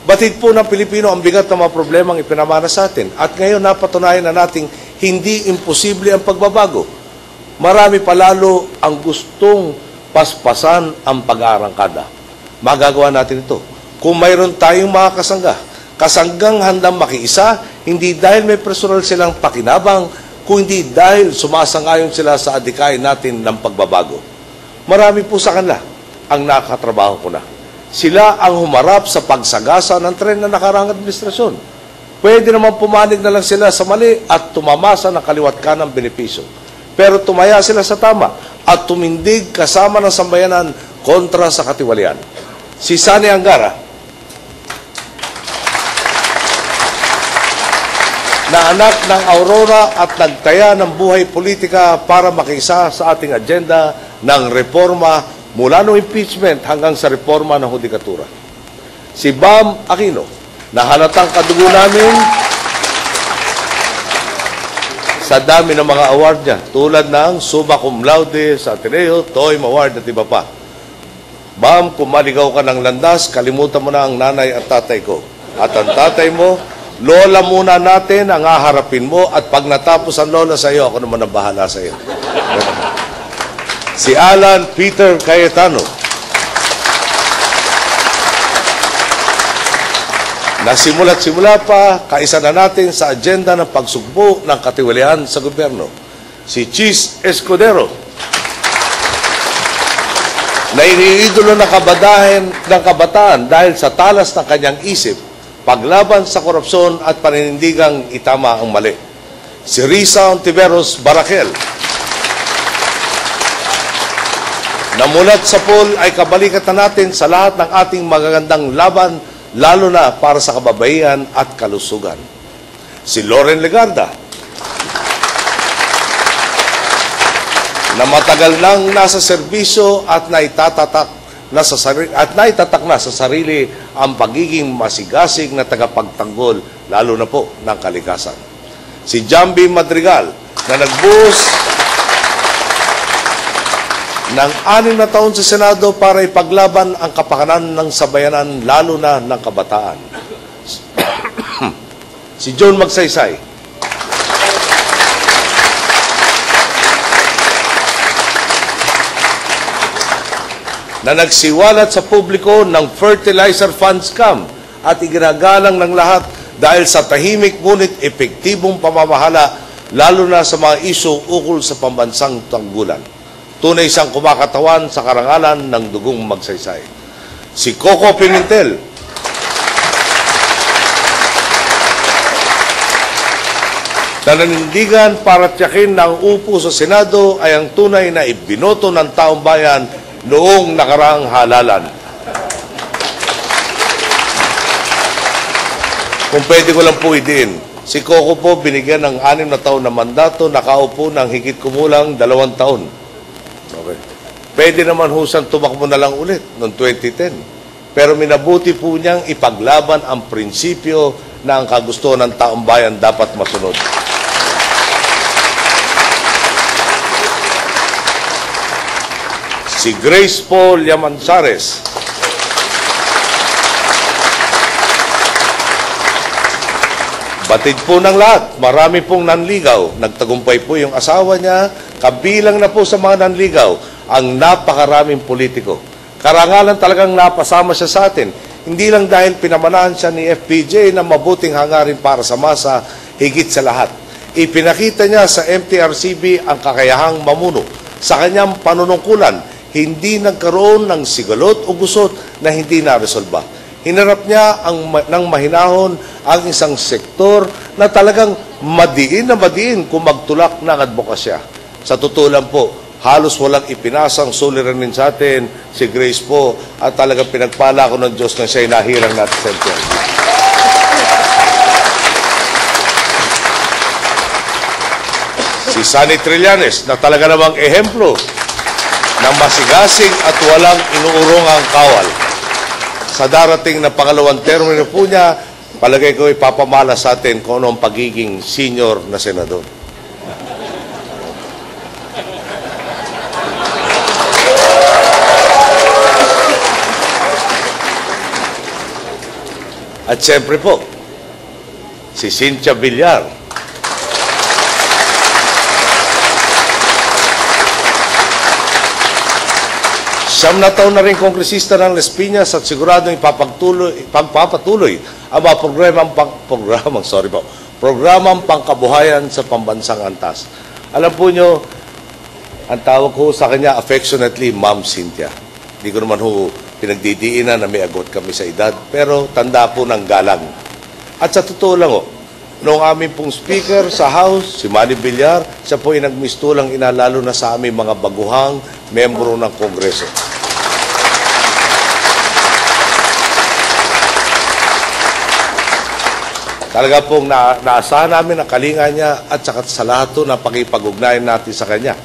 Speaker 7: Batid po ng Pilipino ang bigat ng mga problemang ipinamana sa atin. At ngayon napatunayan na nating hindi imposible ang pagbabago. Marami palalo ang gustong paspasan ang pag-aarangkada. Magagawa natin ito. Kung mayroon tayong mga kasanggang handang makiisa, hindi dahil may personal silang pakinabang, kundi dahil sumasang-ayon sila sa adhikain natin ng pagbabago. Marami po sa kanila ang nakatrabaho ko na. Sila ang humarap sa pagsagasa ng tren na nakarang administrasyon. Pwede naman pumanig na lang sila sa mali at tumamasa ng kaliwat kanang benepisyo. Pero tumaya sila sa tama at tumindig kasama ng sambayanan kontra sa katiwalian. Si Sani Angara, na anak ng Aurora at nagtaya ng buhay politika para makisa sa ating agenda ng reforma mula no impeachment hanggang sa reforma ng hudikatura. Si Bam Aquino, na halatang kadugo namin sa dami ng mga award niya, tulad ng Summa Cum Laude sa Ateneo, TOEM Award at iba pa. Bam, kung maligaw ka ng landas, kalimutan mo na ang nanay at tatay ko. At ang tatay mo, Lola muna natin ang haharapin mo at pag natapos ang lola sa iyo, ako naman ang bahala sa iyo. Si Alan Peter Cayetano. Nasimula't-simula pa, kaisa na natin sa agenda ng pagsugpo ng katiwalian sa gobyerno. Si Chis Escudero, na iniidolo ng kabataan dahil sa talas ng kanyang isip, paglaban sa korupsyon at paninindigang itama ang mali. Si Risa Ontiveros Barakel, na mulat sa pool ay kabalikatan natin sa lahat ng ating magagandang laban, lalo na para sa kababaihan at kalusugan. Si Loren Legarda, na matagal nang nasa serbisyo at naitatak na sa sarili ang pagiging masigasig na tagapagtanggol, lalo na po ng kalikasan. Si Jambi Madrigal, na nagbuhos ng 6 na taon sa Senado para ipaglaban ang kapakanan ng sabayanan, lalo na ng kabataan. Si John Magsaysay, na nagsiwalat sa publiko ng fertilizer fund scam at iginagalang ng lahat dahil sa tahimik ngunit epektibong pamamahala, lalo na sa mga isyu ukol sa pambansang tanggulan. Tunay siyang kumakatawan sa karangalan ng dugong Magsaysay. Si Coco Pimentel, na nanindigan para tiyakin na ang upo sa Senado ay ang tunay na ibinoto ng taong bayan noong nakaraang halalan. Kung pwede ko lang po idiin, si Coco po binigyan ng 6 na taon na mandato, nakaupo ng higit kumulang 2 taon. Okay. Pwede naman husang tumakbo na lang ulit noong 2010. Pero minabuti po niyang ipaglaban ang prinsipyo na ang kagustuhan ng taong bayan dapat masunod. Si Grace Paul Yamanzares, batid po ng lahat, marami pong nanligaw. Nagtagumpay po yung asawa niya, kabilang na po sa mga nanligaw ang napakaraming politiko. Karangalan talagang napasama siya sa atin. Hindi lang dahil pinamanahan siya ni FPJ na mabuting hangarin para sa masa, higit sa lahat. Ipinakita niya sa MTRCB ang kakayahang mamuno. Sa kanyang panunungkulan, hindi nagkaroon ng sigalot o gusot na hindi naresolba. Hinarap niya ng mahinahon ang isang sektor na talagang madiin kung magtulak ng advokasya. Sa totoo lang po, halos walang ipinasang suliranin sa atin si Grace po at talagang pinagpala ko ng Diyos na siya'y nahirang natin sa MTRCB. Si Sunny Trillanes, na talaga namang ehemplo ng masigasig at walang inuurungang kawal. Sa darating na pangalawang termino po niya, palagay ko ipapamala sa atin kung ano ang pagiging senior na senador. At siyempre po, si Cynthia Villar, 9 na taon na rin kongresista ng Las Piñas at siguradong ipagpapatuloy ang mga programang pangkabuhayan sa pambansang antas. Alam po nyo, ang tawag ko sa kanya affectionately, Ma'am Cynthia. Hindi ko naman pinagdidiinan na may agot kami sa edad, pero tanda po ng galang. At sa totoo lang noong aming pong speaker sa House, si Manny Villar, siya po ay nagmistulang inalalo na sa aming mga baguhang membro ng Kongreso. Talaga pong naasahan namin ang kalinga niya at saka sa lahat na pakipag-ugnayan natin sa kanya.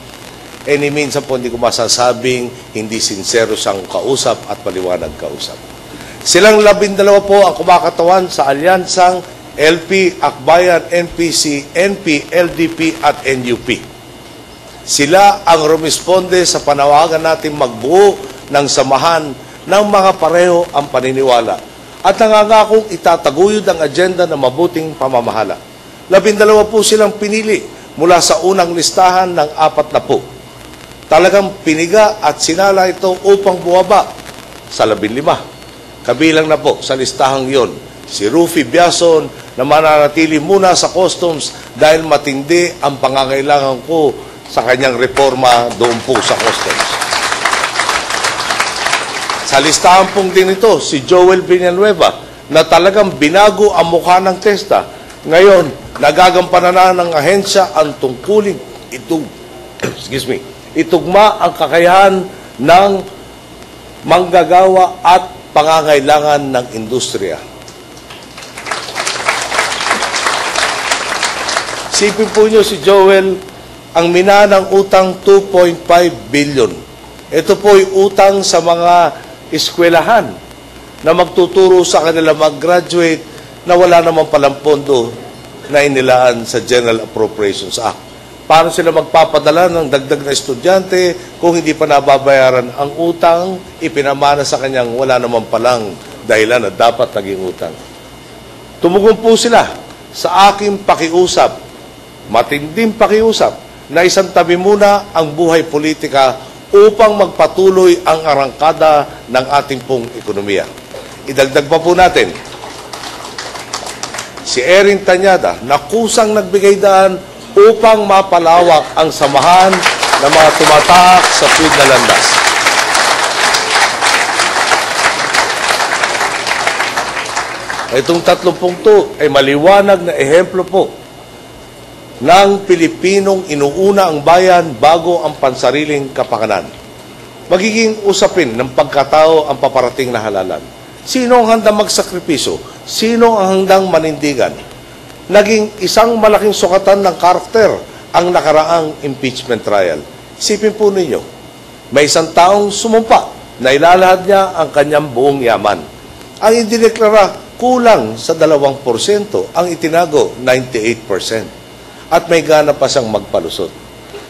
Speaker 7: Ni minsan po hindi ko masasabing hindi sincero siyang kausap at paliwanag kausap. Silang 12 po ang kumakatawan sa alyansang LP, Akbayan, NPC, NP, LDP at NUP. Sila ang rumisponde sa panawagan natin magbuo ng samahan ng mga pareho ang paniniwala at nangangakong itataguyod ang agenda ng mabuting pamamahala. 12 po silang pinili mula sa unang listahan ng 40. Talagang piniga at sinala ito upang buwaba sa 15. Kabilang na po sa listahang yon si Rufy Biason na mananatili muna sa customs dahil matindi ang pangangailangan ko sa kanyang reforma doon po sa customs. Sa listahan pong din ito, si Joel Villanueva na talagang binago ang mukha ng TESDA. Ngayon, nagagampanan na ng ahensya ang tungkuling itugma ang kakayahan ng manggagawa at pangangailangan ng industriya. Sipin po nyo si Joel, ang minanang utang 2.5 billion. Ito po ay utang sa mga eskwelahan na magtuturo sa kanila mag-graduate na wala naman palang pondo na inilaan sa General Appropriations Act. Paano sila magpapadala ng dagdag na estudyante kung hindi pa nababayaran ang utang, ipinamana sa kanyang wala naman palang dahilan na dapat naging utang. Tumugon po sila sa aking pakiusap, matinding pakiusap, na isang tabi muna ang buhay politika upang magpatuloy ang arangkada ng ating pong ekonomiya. Idagdag pa po natin, si Erin Tanyada na kusang nagbigay daan upang mapalawak ang samahan ng mga tumatak sa tuwid na landas. Itong 30 to ay maliwanag na ehemplo po ng Pilipinong inuuna ang bayan bago ang pansariling kapakanan. Magiging usapin ng pagkatao ang paparating na halalan. Sino ang handang magsakripisyo? Sino ang handang manindigan? Naging isang malaking sukatan ng karakter ang nakaraang impeachment trial. Isipin po ninyo, may isang taong sumumpa na ilalahad niya ang kanyang buong yaman. Ang idineklara kulang sa 2%, ang itinago 98%. At may gana pa siyang magpalusot.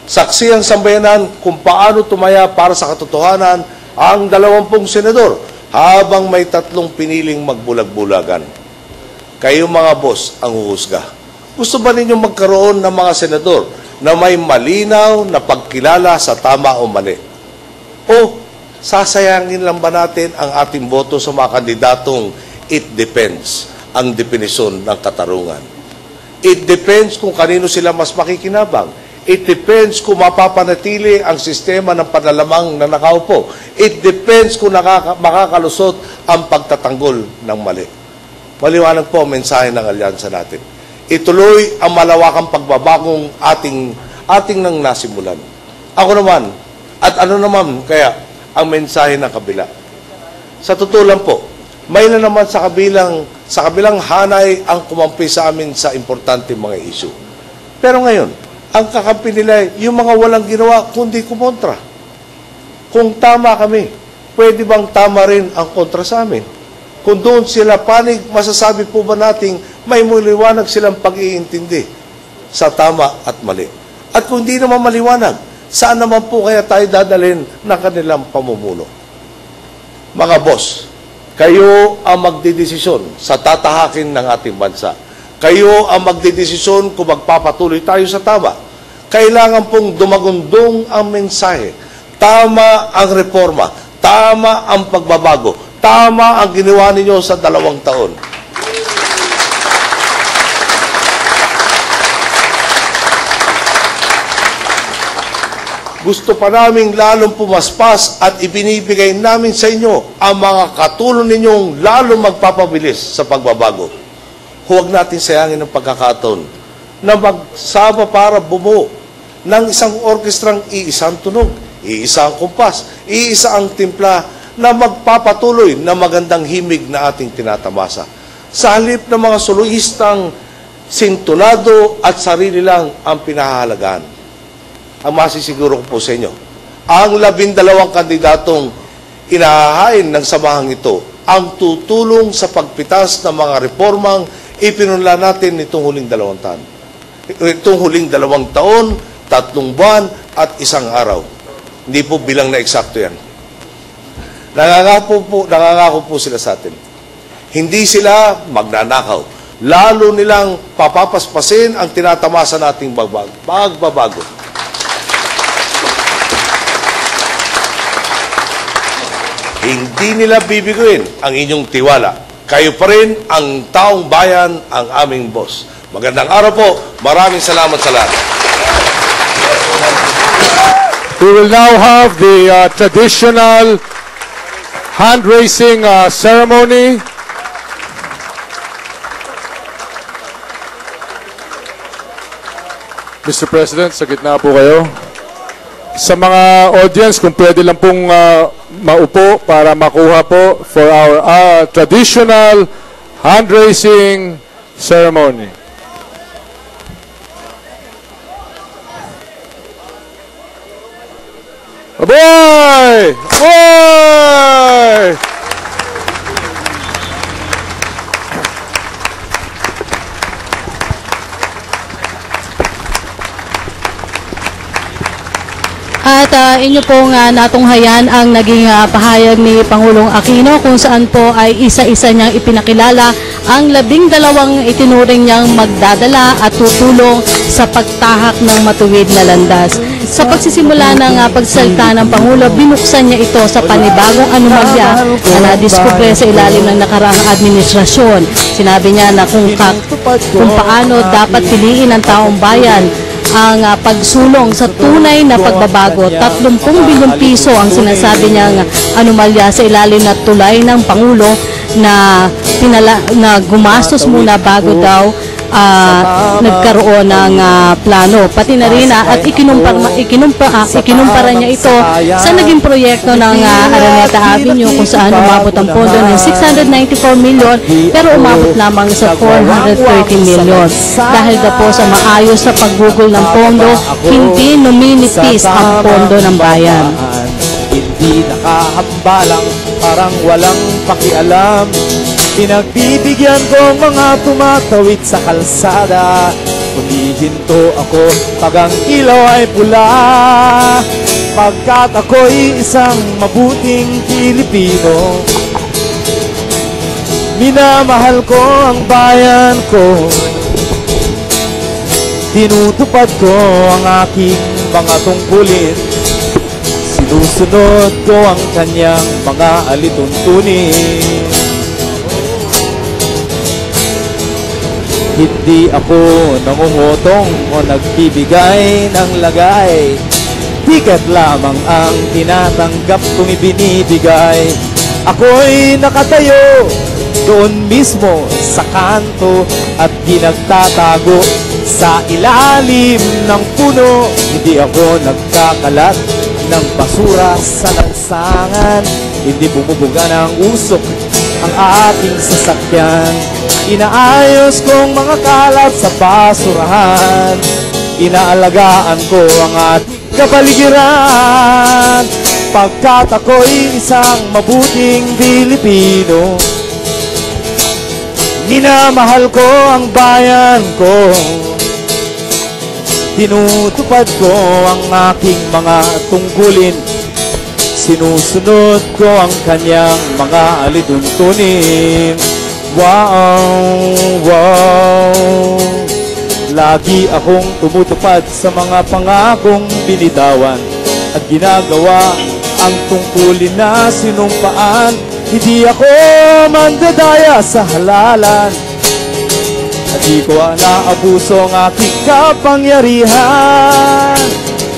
Speaker 7: Saksi ang sambayanan kung paano tumaya para sa katotohanan ang 20 senador habang may 3 piniling magbulag-bulagan. Kayo mga boss ang huhusga. Gusto ba ninyong magkaroon ng mga senador na may malinaw na pagkilala sa tama o mali? O sasayangin lang ba natin ang ating boto sa mga kandidatong it depends ang definisyon ng katarungan? It depends kung kanino sila mas makikinabang. It depends kung mapapanatili ang sistema ng panlalamang na nakaupo. It depends kung makakalusot ang pagtatanggol ng mali. Maliwanag po ang mensahe ng alyansa natin. Ituloy ang malawakang pagbabagong ating nang nasimulan. Ako naman, at ano naman kaya ang mensahe ng kabila? Sa totoo lang po, may na naman sa kabilang hanay ang kumampi sa amin sa importante mga issue. Pero ngayon, ang kakampi nila yung mga walang ginawa kundi kumontra. Kung tama kami, pwede bang tama rin ang kontra sa amin? Kung doon sila panig, masasabi po ba nating may maliwanag silang pag-iintindi sa tama at mali? At kung hindi naman maliwanag, saan naman po kaya tayo dadalhin ng kanilang pamumuno? Mga boss, kayo ang magdidesisyon sa tatahakin ng ating bansa. Kayo ang magdidesisyon kung magpapatuloy tayo sa tama. Kailangan pong dumagundong ang mensahe. Tama ang reforma. Tama ang pagbabago. Tama ang ginawa ninyo sa 2 taon. Gusto pa naming lalong pumaspas at ibinibigay namin sa inyo ang mga katulong ninyong lalong magpapabilis sa pagbabago. Huwag natin sayangin ang pagkakataon na magsama para bumuo ng isang orkestrang iisang tunog, iisang kumpas, iisang timpla na magpapatuloy na magandang himig na ating tinatamasa. Sa halip ng mga soloistang sintonado at sarili lang ang pinahahalagaan. Ang masisiguro ko po sa inyo, ang 12 kandidatong inahahain ng samahang ito ang tutulong sa pagpitas ng mga reformang ipinunla natin nitong huling 2 taon. Itong huling 2 taon, 3 buwan at 1 araw. Hindi po bilang na eksakto yan. Nangangako po sila sa atin. Hindi sila magnanakaw. Lalo nilang papapaspasin ang tinatamasa nating bagbabago. Hindi nila bibiguin ang inyong tiwala. Kayo pa rin ang taong bayan, ang aming boss. Magandang araw po. Maraming salamat sa lahat.
Speaker 6: We will now have the traditional hand-raising ceremony. Mr. President, sa gitna po kayo. Sa mga audience, kung pwede lang pong maupo para makuha po for our traditional hand-raising ceremony. Aboy! Aboy!
Speaker 2: At inyo pong natunghayan ang naging pahayag ni Pangulong Aquino kung saan po ay isa-isa niyang ipinakilala ang 12 itinuring niyang magdadala at tutulong sa pagtahak ng matuwid na landas. Sa pagsisimula ng pagsalita ng Pangulo, binuksan niya ito sa panibagong anomalya na nadiskubre sa ilalim ng nakaraang administrasyon. Sinabi niya na kung paano dapat piliin ng taong bayan ang pagsulong sa tunay na pagbabago. 30 bilyong piso ang sinasabi niyang anomalya sa ilalim na tulay ng Pangulo na gumastos muna bago daw nagkaroon ng plano. Pati na rin at ikinumpara niya ito sa naging proyekto ng Araneta Avenue kung saan umabot ang pondo ng 694 million pero umabot lamang sa 430 million. Dahil daw po sa maayos na paggugol ng pondo, hindi numinipis ang pondo ng bayan.
Speaker 1: Hindi nakahambalang, parang walang pakialam. Pinagbibigyan ko mga tumatawid sa kalsada. Humihinto ako pag ang ilaw ay pula, pagkat ako'y isang mabuting Pilipino. Minamahal ko ang bayan ko, tinutupad ko ang aking mga tungkulin, sinusunod ko ang kanyang mga alituntunin. Hindi ako nangungutong o nagbibigay ng lagay, tiket lamang ang tinatanggap kong ibinibigay. Ako'y nakatayo doon mismo sa kanto at ginagtatago sa ilalim ng puno. Hindi ako nagkakalat ng basura sa lansangan, hindi bumubuga ng usok ang aking sasakyan. Inaayos kong mga kalat sa basurahan, inaalagaan ko ang ating kapaligiran, pagkat ako'y isang mabuting Pilipino. Minamahal ko ang bayan ko, tinutupad ko ang aking mga tungkulin, sinusunod ko ang kanyang mga alituntunin. Wow, wow, lagi akong tumutupad sa mga pangakong binitawan at ginagawa ang tungkulin na sinumpaan. Hindi ako mandadaya sa halalan at di ko naabuso ang aking kapangyarihan.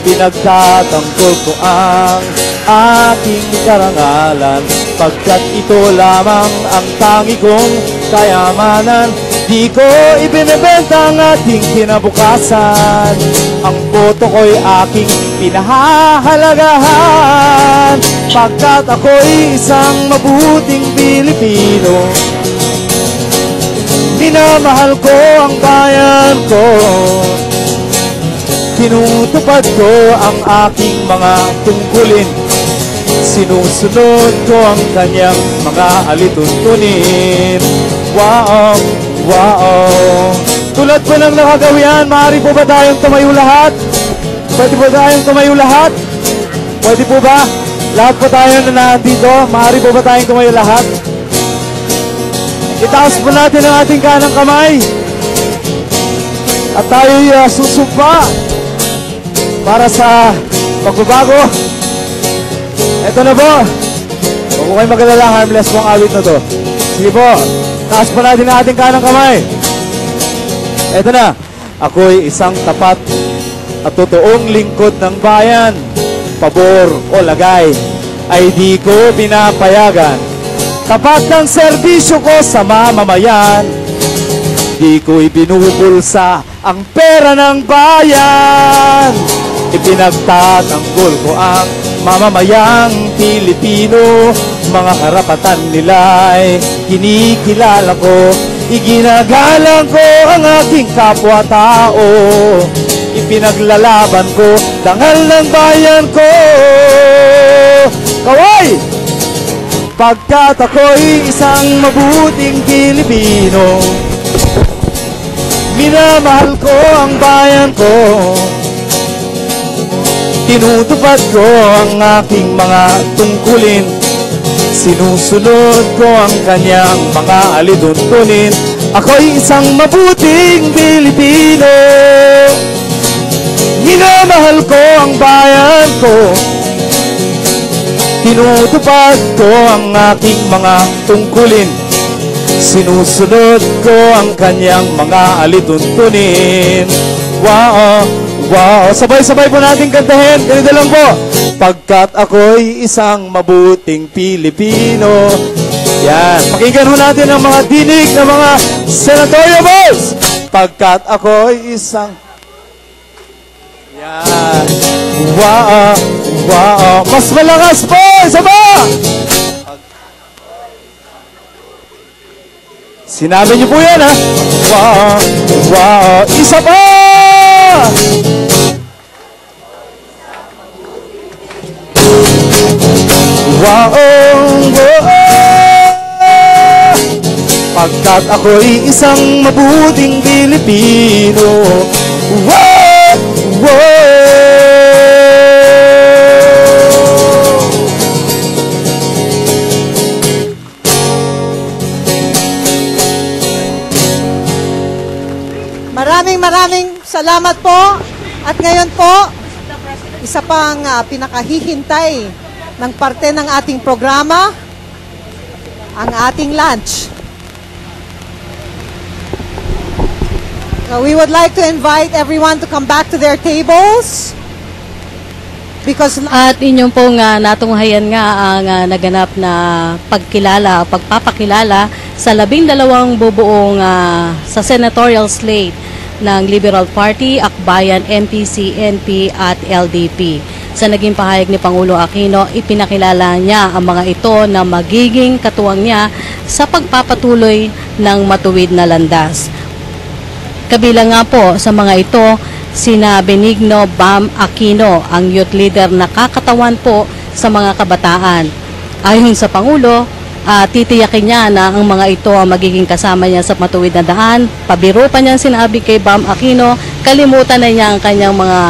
Speaker 1: Pinagtatanggol ko ang aking karangalan, pagkat ito lamang ang tangi kong kayamanan. Di ko ibinebenta ang ating kinabukasan, ang boto ko'y aking pinahahalagahan, pagkat ako'y isang mabuting Pilipino. Minamahal ko ang bayan ko, tinutupad ko ang aking mga tungkulin, sinusunod ko ang kanyang mga alituntunin. Wow, wow. Tulad po ng nakagawian, maaari po ba tayong tumayo lahat? Pwede po tayong tumayo lahat? Pwede po ba? Lahat po tayo na nandito, maaari po ba tayong tumayo lahat? Itaas po natin ang ating kanang kamay. At tayo'y susumpa para sa pagbabago. Ito na po. Huwag ko kayo mag-alala, harmless po ang awit na to. Sige po, taas po natin ang ating kanang kamay. Ito na. Ako'y isang tapat at totoong lingkod ng bayan. Pabor o lagay ay di ko pinapayagan. Tapat ng serbisyo ko sa mamamayan. Di ko ibinubulsa ang pera ng bayan. Ipinagtatanggol ko ang mamamayang Pilipino. Mga karapatan nila'y kinikilala ko. Iginagalang ko ang aking kapwa-tao. Ipinaglalaban ko dangal ng bayan ko. Kaway! Pagkat ako'y isang mabuting Pilipino, minamahal ko ang bayan ko. Tinutupad ko ang aking mga tungkulin. Sinusunod ko ang kanyang mga alituntunin. Ako'y isang mabuting Pilipino. Minamahal ko ang bayan ko. Tinutupad ko ang aking mga tungkulin. Sinusunod ko ang kanyang mga alituntunin. Wow, wow. Sabay-sabay po natin kantahin. Ganito lang po. Pagkat ako'y isang mabuting Pilipino. Yan. Pakinggan ho natin ang mga dinig ng mga senatorial votes. Pagkat ako'y isang... Yan. Wow, wow. Mas malakas po. Isa ba? Sinabi niyo po yan, ha? Wow, wow. Isa pa! Wow, wow. Pagkat ako'y isang mabuting Pilipino. Wow, wow.
Speaker 5: Maraming salamat po. At ngayon po, isa pang pinakahihintay ng parte ng ating programa, ang ating lunch. We would like to invite everyone to come back to their tables. Because
Speaker 2: At inyong pong natunghayan nga ang naganap na pagpapakilala sa 12 bubuong sa senatorial slate ng Liberal Party, Akbayan, MPC, NP at LDP. Sa naging pahayag ni Pangulo Aquino, ipinakilala niya ang mga ito na magiging katuwang niya sa pagpapatuloy ng matuwid na landas. Kabilang nga po sa mga ito, sina Benigno Bam Aquino, ang youth leader na kakatawan po sa mga kabataan. Ayon sa Pangulo, titiyakin niya na ang mga ito ang magiging kasama niya sa matuwid na daan. Pabiro pa niya sinabi kay Bam Aquino, kalimutan na niya ang kanyang mga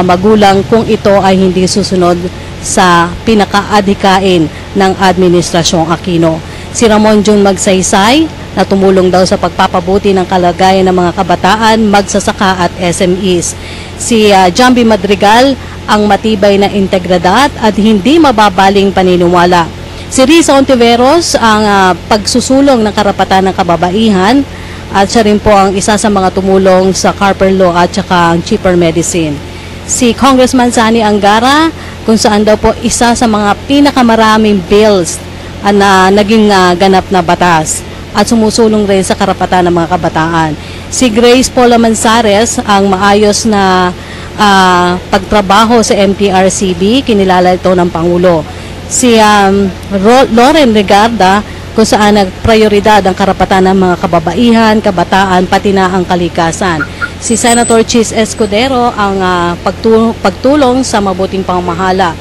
Speaker 2: magulang kung ito ay hindi susunod sa pinakaadhikain ng Administrasyong Aquino. Si Ramon June Magsaysay, na tumulong daw sa pagpapabuti ng kalagayan ng mga kabataan, magsasaka at SMEs. Si Jambi Madrigal, ang matibay na integridad at hindi mababaling paniniwala. Si Risa Ontiveros, ang pagsusulong ng karapatan ng kababaihan, at siya rin po ang isa sa mga tumulong sa Carper Law at saka ang cheaper medicine. Si Congressman Sani Angara, kung saan daw po isa sa mga pinakamaraming bills na naging ganap na batas at sumusulong rin sa karapatan ng mga kabataan. Si Grace Paula Manzares, ang maayos na pagtrabaho sa MTRCB, kinilala ito ng Pangulo. Si Loren Regarda, kung saan nagprioridad ang karapatan ng mga kababaihan, kabataan, pati na ang kalikasan. Si Senator Chis Escudero, ang pagtulong sa mabuting pamamahala.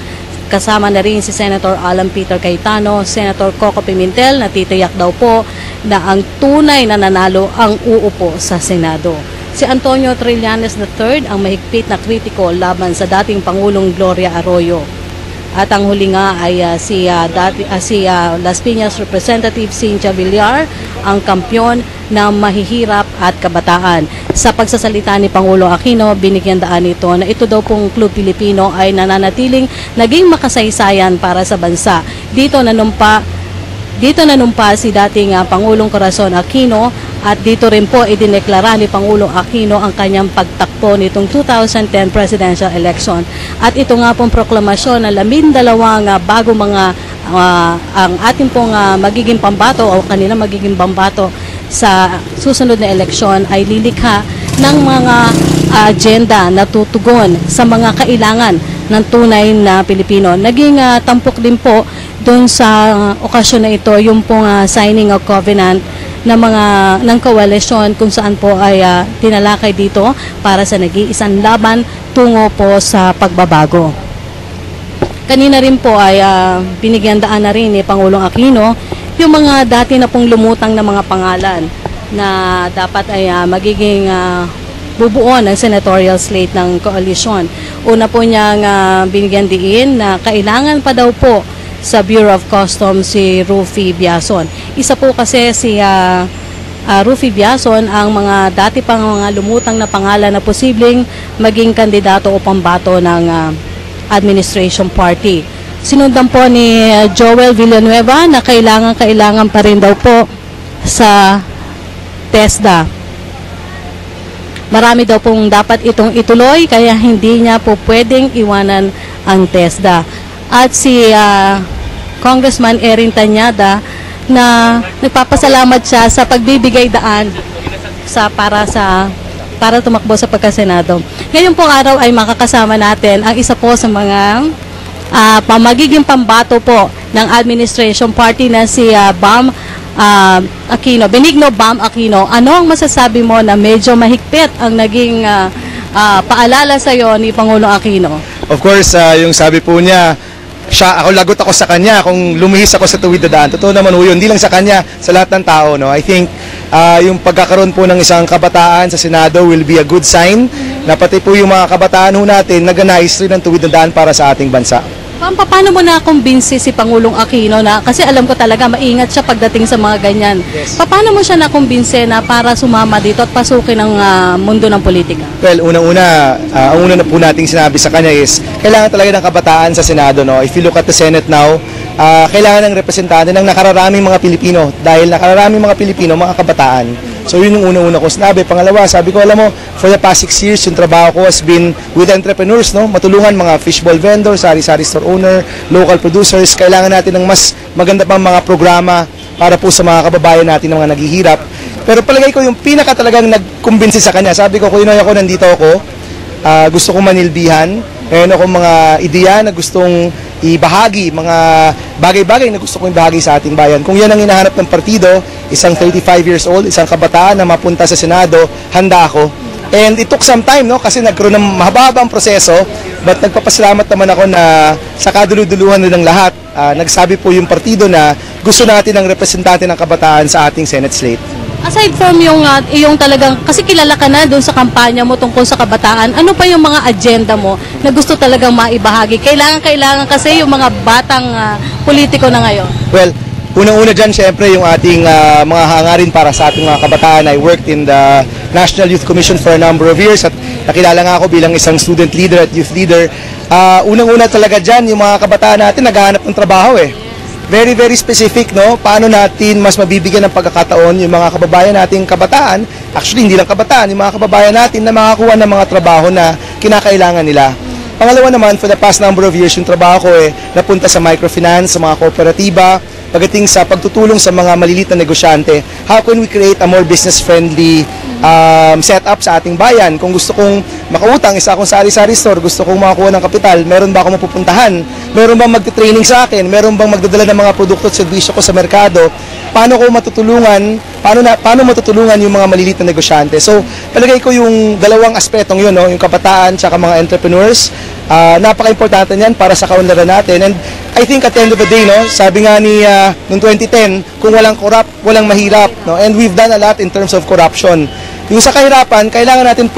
Speaker 2: Kasama na rin si Senator Alan Peter Cayetano, Senator Coco Pimentel, na titiyak daw po na ang tunay na nanalo ang uupo sa Senado. Si Antonio Trillanes III, ang mahigpit na kritiko laban sa dating Pangulong Gloria Arroyo. At ang huli nga ay si Las Piñas Representative Cynthia Villar, ang kampyon ng mahihirap at kabataan. Sa pagsasalita ni Pangulong Aquino, binigyan daan nito na ito daw pong Club Pilipino ay nananatiling naging makasaysayan para sa bansa. Dito nanumpa si dating Pangulong Corazon Aquino at dito rin po idineklara ni Pangulong Aquino ang kanyang pagtakbo nitong 2010 presidential election. At ito nga pong proklamasyon na 12 bago mga ang ating pong magiging pambato o kanilang magiging pambato sa susunod na eleksyon ay lilikha ng mga agenda na tutugon sa mga kailangan ng tunay na Pilipino. Naging tampok din po doon sa okasyon na ito yung pong signing of covenant ng koalisyon kung saan po ay tinalakay dito para sa nag-iisang laban tungo po sa pagbabago. Kanina rin po ay binigyan daan na rin ni Pangulong Aquino yung mga dati na pong lumutang na mga pangalan na dapat ay magiging bubuo ng senatorial slate ng koalisyon. Una po niyang binigyan diin na kailangan pa daw po sa Bureau of Customs si Rufy Biason. Isa po kasi si Rufy Biason ang mga dati pang mga lumutang na pangalan na posibleng maging kandidato o pambato ng administration party. Sinundan po ni Joel Villanueva na kailangan pa rin daw po sa TESDA. Marami daw pong dapat itong ituloy kaya hindi niya po pwedeng iwanan ang TESDA. At si Congressman Erin Tanyada na nagpapasalamat siya sa pagbibigay daan para tumakbo sa pagkasenado. Ngayon pong araw ay makakasama natin ang isa po sa mga magiging pambato po ng administration party na si Bam Aquino, Benigno Bam Aquino. Ano ang masasabi mo na medyo mahigpit ang naging paalala sa iyo ni Pangulong Aquino?
Speaker 8: Of course, yung sabi po niya, lagot ako sa kanya kung lumihis ako sa tuwid na daan. Totoo naman po yun, hindi lang sa kanya, sa lahat ng tao. No? I think yung pagkakaroon po ng isang kabataan sa Senado will be a good sign na pati po yung mga kabataan ho natin naganais rin ng tuwid na daan para sa ating bansa.
Speaker 2: Paano mo nakumbinsi si Pangulong Aquino na, kasi alam ko talaga maingat siya pagdating sa mga ganyan.
Speaker 8: Yes.
Speaker 2: Paano mo siya nakumbinsi na para sumama dito at pasukin ang mundo ng politika?
Speaker 8: Well, ang una na po nating sinabi sa kanya is, kailangan talaga ng kabataan sa Senado. No? If you look at the Senate now, kailangan ng representante ng nakararaming mga Pilipino. Dahil nakararaming mga Pilipino, mga kabataan. So yun yung una-una ko sinabi. Pangalawa, sabi ko, alam mo, for the past 6 years, yung trabaho ko has been with entrepreneurs, no? Matulungan mga fishball vendors, sari-sari store owner, local producers. Kailangan natin ng mas maganda pang mga programa para po sa mga kababayan natin na mga naghihirap. Pero palagay ko yung pinaka talagang nagkumbinsi sa kanya. Sabi ko, kuya ako, nandito ako. Gusto kong manilbihan. Meron akong mga ideya na gustong ibahagi, mga bagay-bagay na gusto kong ibahagi sa ating bayan. Kung yan ang hinahanap ng partido, isang 35 years old, isang kabataan na mapunta sa Senado, handa ako. And it took some time, no? Kasi nagkaroon ng mahababang proseso, but nagpapasalamat naman ako na sa kaduluduluhan ng lahat, nagsabi po yung partido na gusto natin ng representante ng kabataan sa ating Senate slate.
Speaker 2: Aside from yung talagang, kasi kilala ka na doon sa kampanya mo tungkol sa kabataan, ano pa yung mga agenda mo na gusto talagang maibahagi? Kailangan kasi yung mga batang politiko na ngayon.
Speaker 8: Well, unang-una dyan, syempre, yung ating mga hangarin para sa ating mga kabataan. I worked in the National Youth Commission for a number of years at nakilala nga ako bilang isang student leader at youth leader. Unang-una talaga dyan, yung mga kabataan natin naghahanap ng trabaho eh. Very, very specific, no? Paano natin mas mabibigyan ng pagkakataon yung mga kababayan nating kabataan, actually hindi lang kabataan, yung mga kababayan natin na makakuha ng mga trabaho na kinakailangan nila. Pangalawa naman, for the past number of years, yung trabaho ko napunta sa microfinance, sa mga kooperatiba, pagdating sa pagtutulong sa mga maliliit na negosyante. How can we create a more business-friendly setup sa ating bayan? Kung gusto kong makautang, isa akong sari-sari store, gusto kong makakuha ng kapital, meron ba akong mapupuntahan? Meron bang magte-training sa akin? Meron bang magdadala ng mga produkto at serbisyo ko sa merkado? Paano ko matutulungan? Paano matutulungan yung mga maliliit na negosyante? So, palagay ko yung dalawang aspetong yun, no? Yung kabataan at mga entrepreneurs, napaka-importante niyan para sa kaunlaran natin. And I think at the end of the day, no, sabi nga ni noong 2010, kung walang corrupt, walang mahirap, no? And we've done a lot in terms of corruption. Yung sa kahirapan, kailangan natin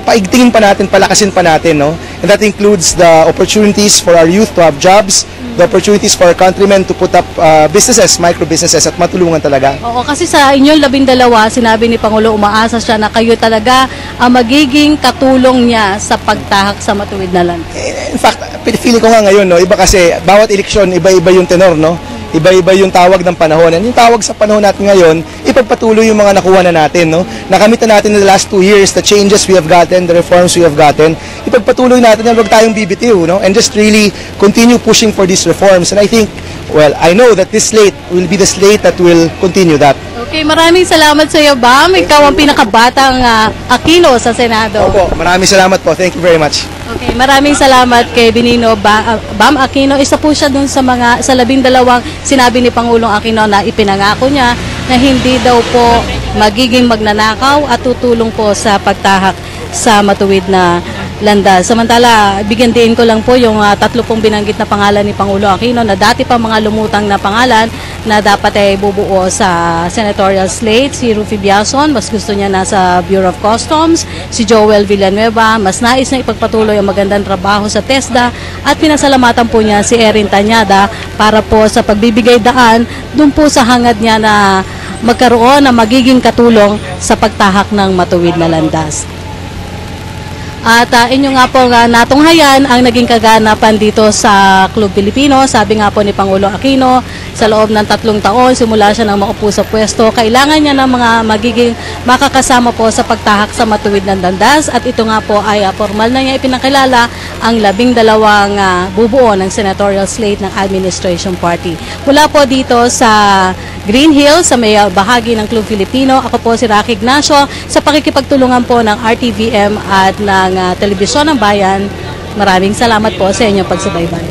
Speaker 8: paigtingin pa natin, palakasin pa natin, no? And that includes the opportunities for our youth to have jobs, the opportunities for our countrymen to put up businesses, micro-businesses, at matulungan talaga.
Speaker 2: Oo, kasi sa inyong 12, sinabi ni Pangulo, umaasa siya na kayo talaga ang magiging katulong niya sa pagtahak sa matuwid na land.
Speaker 8: In fact, feeling ko nga ngayon, no, iba kasi, bawat eleksyon, iba-iba yung tenor, no? Iba-iba yung tawag ng panahon. And yung tawag sa panahon natin ngayon, ipagpatuloy yung mga nakuha na natin, no? Nakamit na natin in the last 2 years, the changes we have gotten, the reforms we have gotten. Ipagpatuloy natin na huwag tayong bibitiw, no? And just really continue pushing for these reforms. And I think, well, I know that this slate will be the slate that will continue that.
Speaker 2: Okay, maraming salamat sa iyo, Bam. Ikaw ang pinakabatang Aquino sa Senado.
Speaker 8: Opo, maraming salamat po. Thank you very much.
Speaker 2: Okay, maraming salamat kay Benigno Bam Aquino. Isa po siya dun sa 12 sinabi ni Pangulong Aquino na ipinangako niya na hindi daw po magiging magnanakaw at tutulong po sa pagtahak sa matuwid na landas. Samantala, bigyan din ko lang po yung 3 binanggit na pangalan ni Pangulo Aquino na dati pa mga lumutang na pangalan na dapat ay bubuo sa senatorial slate. Si Rufy Biason, mas gusto niya nasa Bureau of Customs. Si Joel Villanueva, mas nais na ipagpatuloy ang magandang trabaho sa TESDA. At pinasalamatan po niya si Erin Tanyada para po sa pagbibigay daan dun po sa hangad niya na magkaroon ng magiging katulong sa pagtahak ng matuwid na landas. At inyo nga po natunghayan ang naging kaganapan dito sa Club Pilipino. Sabi nga po ni Pangulo Aquino, sa loob ng 3 taon, simula siya ng maupo sa pwesto, kailangan niya ng mga magiging makakasama po sa pagtahak sa matuwid ng landas. At ito nga po ay formal na niya ipinakilala ang 12 bubuo ng senatorial slate ng Administration Party. Mula po dito sa Green Hills, sa may bahagi ng Club Filipino, ako po si Rocky Ignacio sa pakikipagtulungan po ng RTVM at ng Telebisyon ng Bayan. Maraming salamat po sa inyong pagsubaybay.